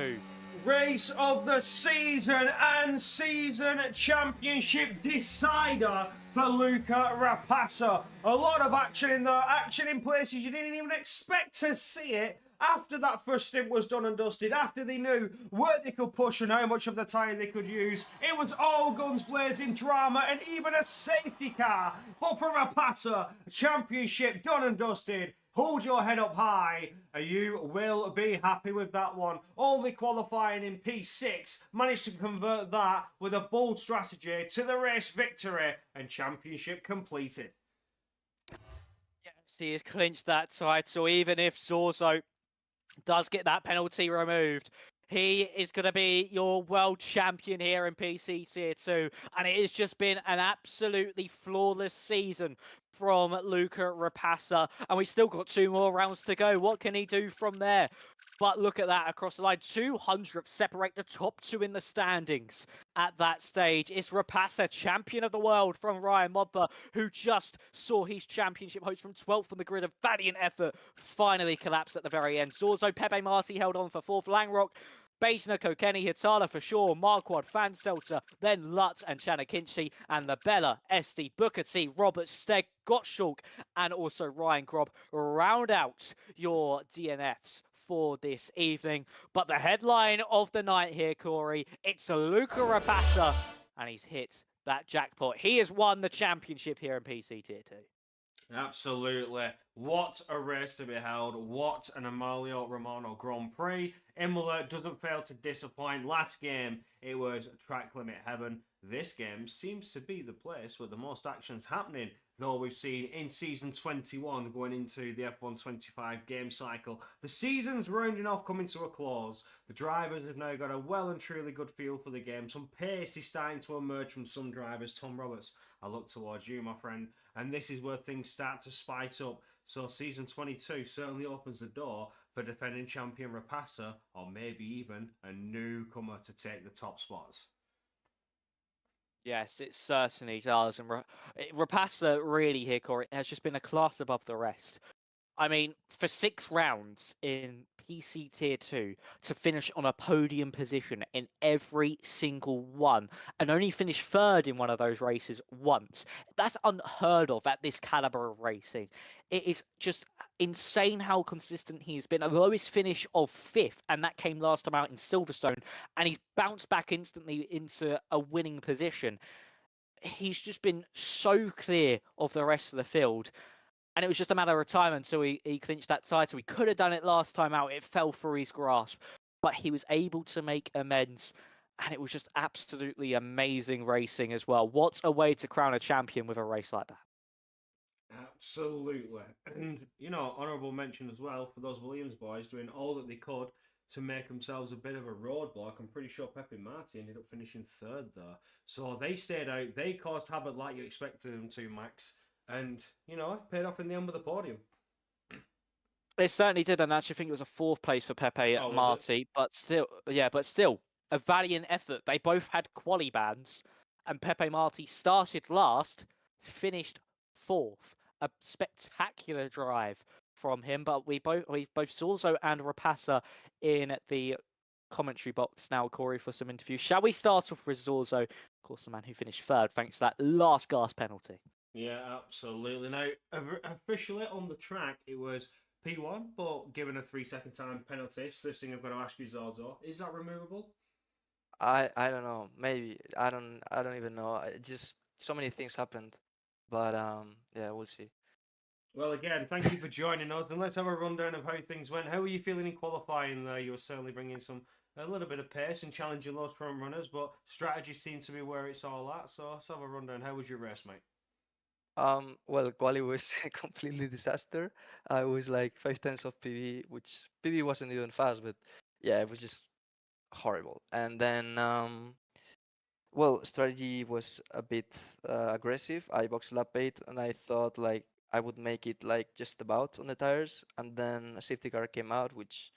Race of the season and season championship decider for Luca Rapassa. A lot of action in there, action in places you didn't even expect to see it. After that first stint was done and dusted, after they knew where they could push and how much of the tyre they could use, it was all guns blazing, drama and even a safety car. But for Rapassa, championship done and dusted. Hold your head up high, and you will be happy with that one. Only qualifying in P6, managed to convert that with a bold strategy to the race victory, and championship completed. Yes, he has clinched that title, even if Sorzo does get that penalty removed. He is going to be your world champion here in PC Tier 2, and it has just been an absolutely flawless season from Luca Rapassa, and we've still got 2 more rounds to go. What can he do from there? But look at that across the line. 200 separate the top 2 in the standings at that stage. It's Rapassa, champion of the world from Ryan Modler, who just saw his championship hopes from 12th on the grid. A valiant effort finally collapsed at the very end. Zorzo, Pepe Marti held on for 4th. Langrock, Basner, Kokeni, Hitala for sure, Marquardt, Fanselter, then Lutz and Chanakinchi, and the Bella, Esti, Booker T, Robert Stegg, Gottschalk, and also Ryan Grob round out your DNFs for this evening. But the headline of the night here, Corey, it's Luca Rapassa, and he's hit that jackpot. He has won the championship here in PC Tier 2. Absolutely. What a race to be held. What an Emilio Romano Grand Prix. Imola doesn't fail to disappoint. Last game, it was track limit heaven. This game seems to be the place where the most action's happening, though we've seen in season 21 going into the F1 25 game cycle. The season's rounding off, coming to a close. The drivers have now got a well and truly good feel for the game. Some pace is starting to emerge from some drivers. Tom Roberts, I look towards you, my friend. And this is where things start to spice up. So season 22 certainly opens the door for defending champion Rapasa, or maybe even a newcomer to take the top spots. Yes, it certainly does. And Rapasa really here, Corey, has just been a class above the rest. I mean, for 6 rounds in PC Tier 2 to finish on a podium position in every single one and only finish third in one of those races once, that's unheard of at this caliber of racing. It is just insane how consistent he has been. A lowest finish of 5th, and that came last time out in Silverstone, and he's bounced back instantly into a winning position. He's just been so clear of the rest of the field. And it was just a matter of time until he clinched that title. He could have done it last time out. It fell through his grasp. But he was able to make amends. And it was just absolutely amazing racing as well. What a way to crown a champion with a race like that. Absolutely. And, honourable mention as well for those Williams boys doing all that they could to make themselves a bit of a roadblock. I'm pretty sure Pepe Marti ended up finishing third there. So they stayed out. They caused havoc like you expected them to, Max. And, paid off in the end with the podium. It certainly did, and I actually think it was a 4th place for Pepe Oh, Marti. But still, a valiant effort. They both had quali bans, and Pepe Marti started last, finished 4th. A spectacular drive from him. But we've both Zorzo and Rapasa in the commentary box now, Corey, for some interviews. Shall we start off with Zorzo? Of course, the man who finished third thanks to that last gas penalty. Yeah, absolutely. Now, officially on the track, it was P1, but given a 3 second time penalty. First thing I've got to ask you, Zorzo, is that removable? I don't know. Maybe I don't even know. Just so many things happened, but yeah, we'll see. Well, again, thank you for joining us, and let's have a rundown of how things went. How were you feeling in qualifying there? You were certainly bringing a little bit of pace and challenging those front runners, but strategy seemed to be where it's all at. So let's have a rundown. How was your race, mate? Well, quali was a completely disaster. I was like 5 tenths of PB, which PB wasn't even fast, but yeah, it was just horrible. And then well, strategy was a bit aggressive. I boxed lap 8, and I thought like I would make it like just about on the tires, and then a safety car came out, which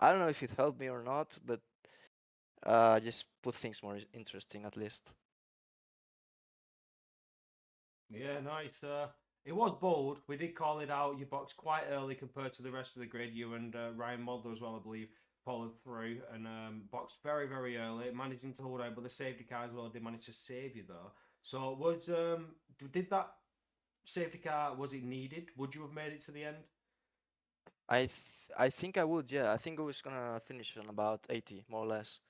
I don't know if it helped me or not, but just put things more interesting at least. Yeah, nice. It was bold. We did call it out. You boxed quite early compared to the rest of the grid. You and Ryan Mulder as well, I believe, followed through and boxed very, very early, managing to hold out. But the safety car as well did manage to save you though. So was did that safety car, was it needed? Would you have made it to the end? I think I would, yeah. I think I was gonna finish on about 80, more or less.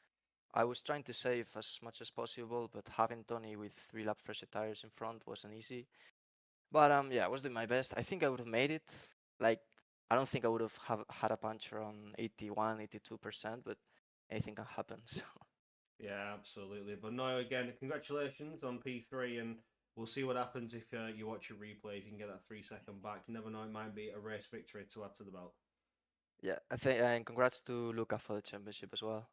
I was trying to save as much as possible, but having Tony with 3 lap fresher tires in front wasn't easy. But yeah, I was doing my best. I think I would have made it. Like, I don't think I would have had a puncture on 81, 82%, but anything can happen. So Yeah, absolutely. But no, again, congratulations on P3, and we'll see what happens if you watch your replays. You can get that 3 second back. You never know, it might be a race victory to add to the belt. yeah, I think, and congrats to Luca for the championship as well.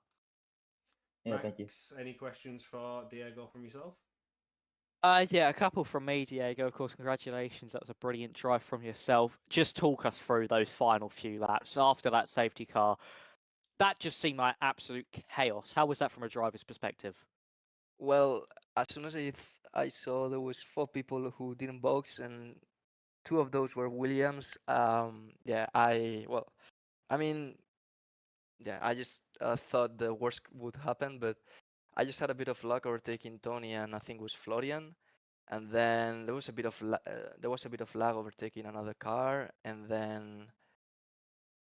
Yeah, thank you. Max, any questions for Diego from yourself? Yeah, a couple from me, Diego. Of course, congratulations. That was a brilliant drive from yourself. Just talk us through those final few laps after that safety car. That just seemed like absolute chaos. How was that from a driver's perspective? Well, as soon as I saw there was 4 people who didn't box, and 2 of those were Williams. Yeah, I mean, yeah, I just thought the worst would happen, but I just had a bit of luck overtaking Tony, and I think it was Florian. And then there was a bit of lag overtaking another car, and then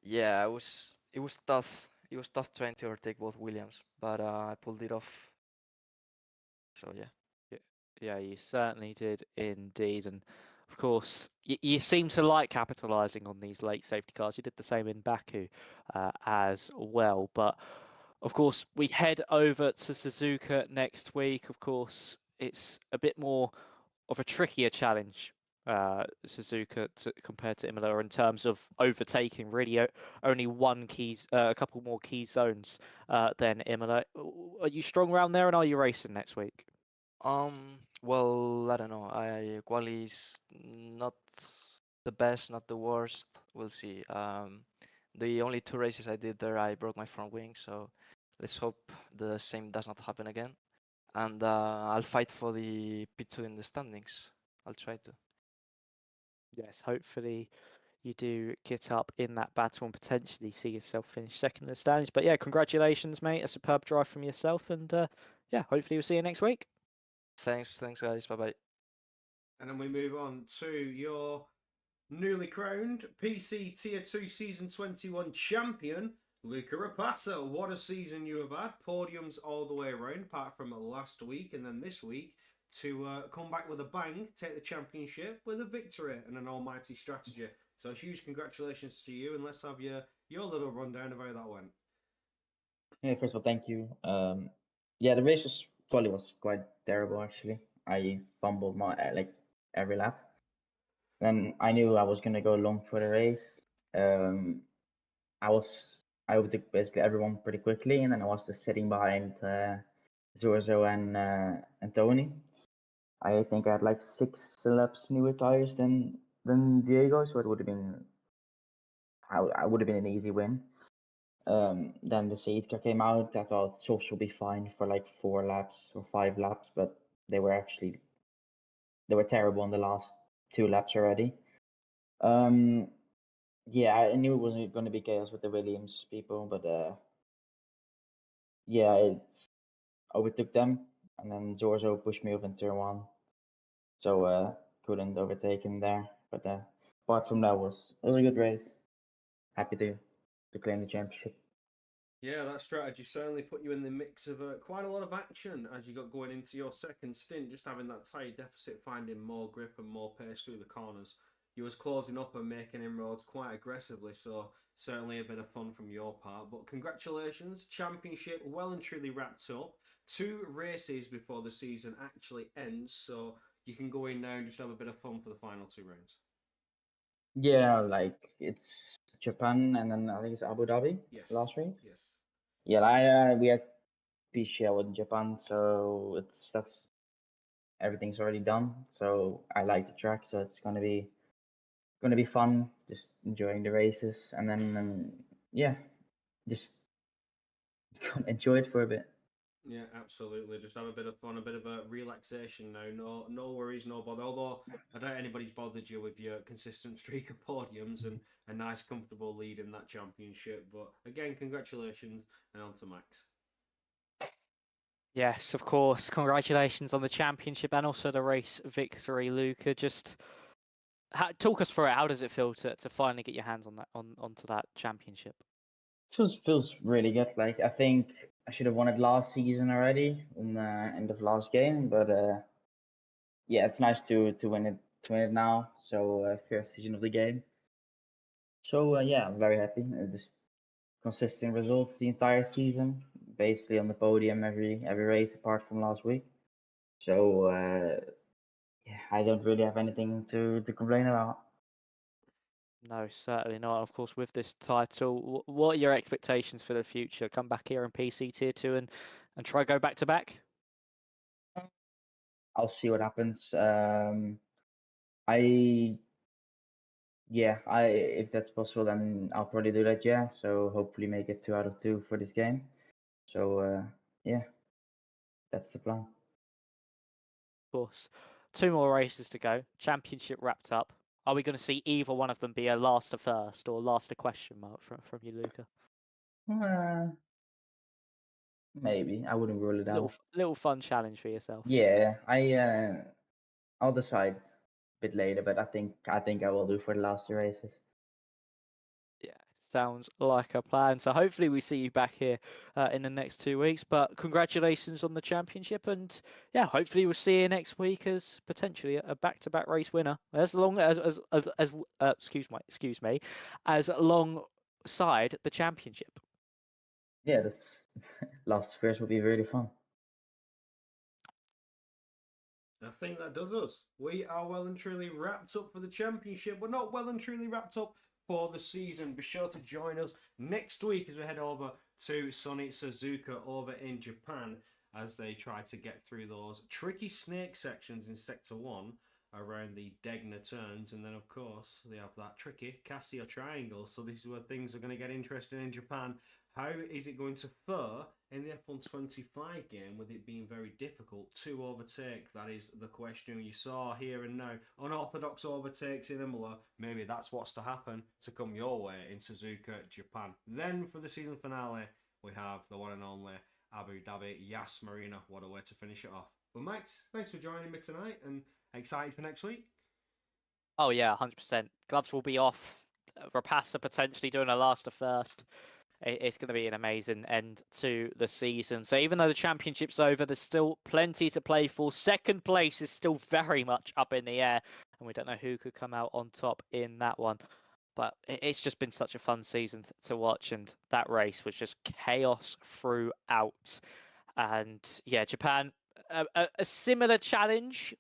yeah, it was tough. It was tough trying to overtake both Williams, but I pulled it off. So yeah. Yeah, you certainly did indeed. And of course, you seem to like capitalising on these late safety cars. You did the same in Baku as well. But of course, we head over to Suzuka next week. Of course, it's a bit more of a trickier challenge, Suzuka, compared to Imola in terms of overtaking. Really, only a couple more key zones than Imola. Are you strong around there, and are you racing next week? Well, I don't know. Quali is not the best, not the worst. We'll see. The only 2 races I did there, I broke my front wing, so let's hope the same does not happen again. And I'll fight for the P2 in the standings. I'll try to. Yes, hopefully you do get up in that battle and potentially see yourself finish second in the standings. But yeah, congratulations, mate. A superb drive from yourself, and yeah, hopefully we'll see you next week. Thanks, guys. Bye bye. And then we move on to your newly crowned PC Tier 2 Season 21 champion, Luca Rapatta. What a season you have had. Podiums all the way around, apart from last week and then this week, to come back with a bang, take the championship with a victory and an almighty strategy. So huge congratulations to you, and let's have your little rundown of how that went. Yeah, first of all, thank you. Yeah, the race quality was quite terrible actually. I fumbled my like every lap. Then I knew I was gonna go long for the race. Um, I overtook basically everyone pretty quickly, and then I was just sitting behind Zorzo and Tony. I think I had like 6 laps newer tires than Diego, so it would have been I would have been an easy win. Then the Saitka came out. I thought softs will be fine for like 4 laps or 5 laps, but they were terrible in the last 2 laps already. Yeah, I knew it wasn't going to be chaos with the Williams people, but yeah, it overtook them, and then Zorzo pushed me over in turn 1, so couldn't overtake him there. But apart from that, it was a good race. Happy to claim the championship. Yeah, that strategy certainly put you in the mix of quite a lot of action as you got going into your second stint, just having that tyre deficit, finding more grip and more pace through the corners. You was closing up and making inroads quite aggressively, so certainly a bit of fun from your part. But congratulations, championship well and truly wrapped up. 2 races before the season actually ends, so you can go in now and just have a bit of fun for the final 2 rounds. Yeah, like it's Japan, and then I think it's Abu Dhabi. Yes. Last race. Yes. Yeah, we had PCL in Japan, so that's everything's already done. So I like the track, so it's gonna be fun, just enjoying the races, and then yeah, just enjoy it for a bit. Yeah, absolutely. Just have a bit of fun, a bit of a relaxation now. No worries, no bother. Although I doubt anybody's bothered you with your consistent streak of podiums and a nice, comfortable lead in that championship. But again, congratulations, and on to Max. Yes, of course. Congratulations on the championship and also the race victory, Luca. Just talk us through it. How does it feel to finally get your hands on that onto that championship? Feels really good. Like I think I should have won it last season already in the end of last game, but yeah, it's nice to win it now. So first season of the game. So yeah, I'm very happy. Just consistent results the entire season, basically on the podium every race apart from last week. So yeah, I don't really have anything to complain about. No, certainly not. Of course, with this title, what are your expectations for the future? Come back here in PC Tier 2 and try go back to back? I'll see what happens. I Yeah, if that's possible, then I'll probably do that. Yeah, so hopefully make it 2 out of 2 for this game. So yeah, that's the plan. Of course. 2 more races to go. Championship wrapped up. Are we going to see either one of them be a last to first or last to question mark from you, Luca? Maybe I wouldn't rule it out. Little fun challenge for yourself. Yeah, I'll decide a bit later, but I think I will do for the last 2 races. Yeah, Sounds like a plan. So hopefully we see you back here in the next 2 weeks. But congratulations on the championship, and yeah, hopefully we'll see you next week as potentially a back-to-back race winner. As long as excuse me, as alongside the championship. Yeah, that's last first will be really fun. I think that does us. We are well and truly wrapped up for the championship. We're not well and truly wrapped up for the season. Be sure to join us next week as we head over to sunny Suzuka over in Japan as they try to get through those tricky snake sections in Sector 1 around the Degner turns. And then, of course, they have that tricky Casio triangle. So this is where things are going to get interesting in Japan. How is it going to fare in the F125 game with it being very difficult to overtake? That is the question. You saw here and now unorthodox overtakes in Imola. Maybe that's what's to happen to come your way in Suzuka, Japan. Then for the season finale, we have the one and only Abu Dhabi Yas Marina. What a way to finish it off. But Max, thanks for joining me tonight and excited for next week. Oh yeah, 100%. Gloves will be off. Rapassa potentially doing a last to first. It's going to be an amazing end to the season. So even though the championship's over, there's still plenty to play for. Second place is still very much up in the air, and we don't know who could come out on top in that one. But it's just been such a fun season to watch, and that race was just chaos throughout. And yeah, Japan, a similar challenge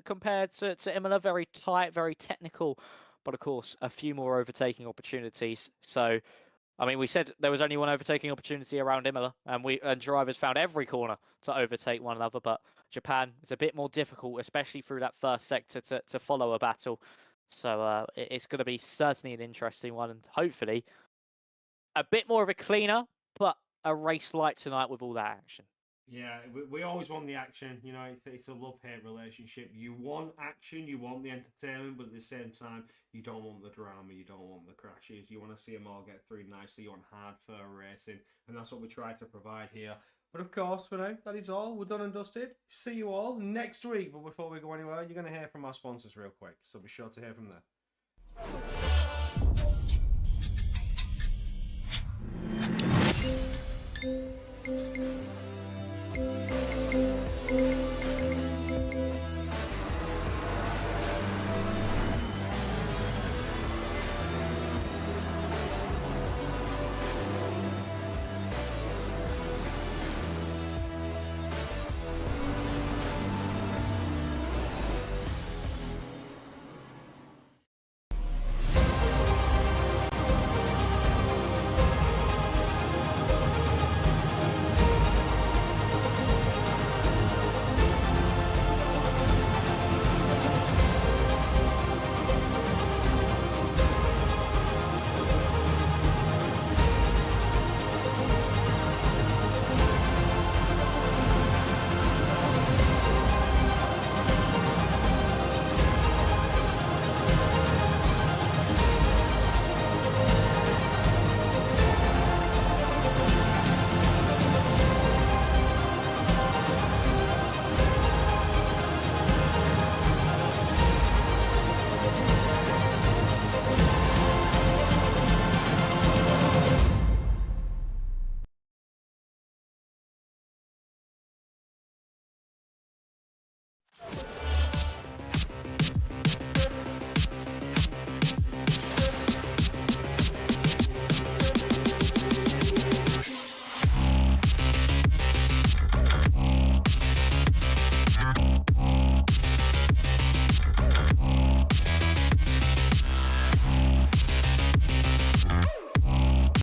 compared to Imola, very tight, very technical, but of course, a few more overtaking opportunities. So I mean, we said there was only one overtaking opportunity around Imola, and drivers found every corner to overtake one another. But Japan is a bit more difficult, especially through that first sector to follow a battle. So it's going to be certainly an interesting one, and hopefully a bit more of a cleaner, but a race like tonight with all that action. Yeah, we always want the action. You know, it's a love-hate relationship. You want action, you want the entertainment, but at the same time, you don't want the drama, you don't want the crashes. You want to see them all get through nicely. You want hard-fare racing, and that's what we try to provide here. But of course, for now, that is all. We're done and dusted. See you all next week. But before we go anywhere, you're going to hear from our sponsors real quick. So be sure to hear from them.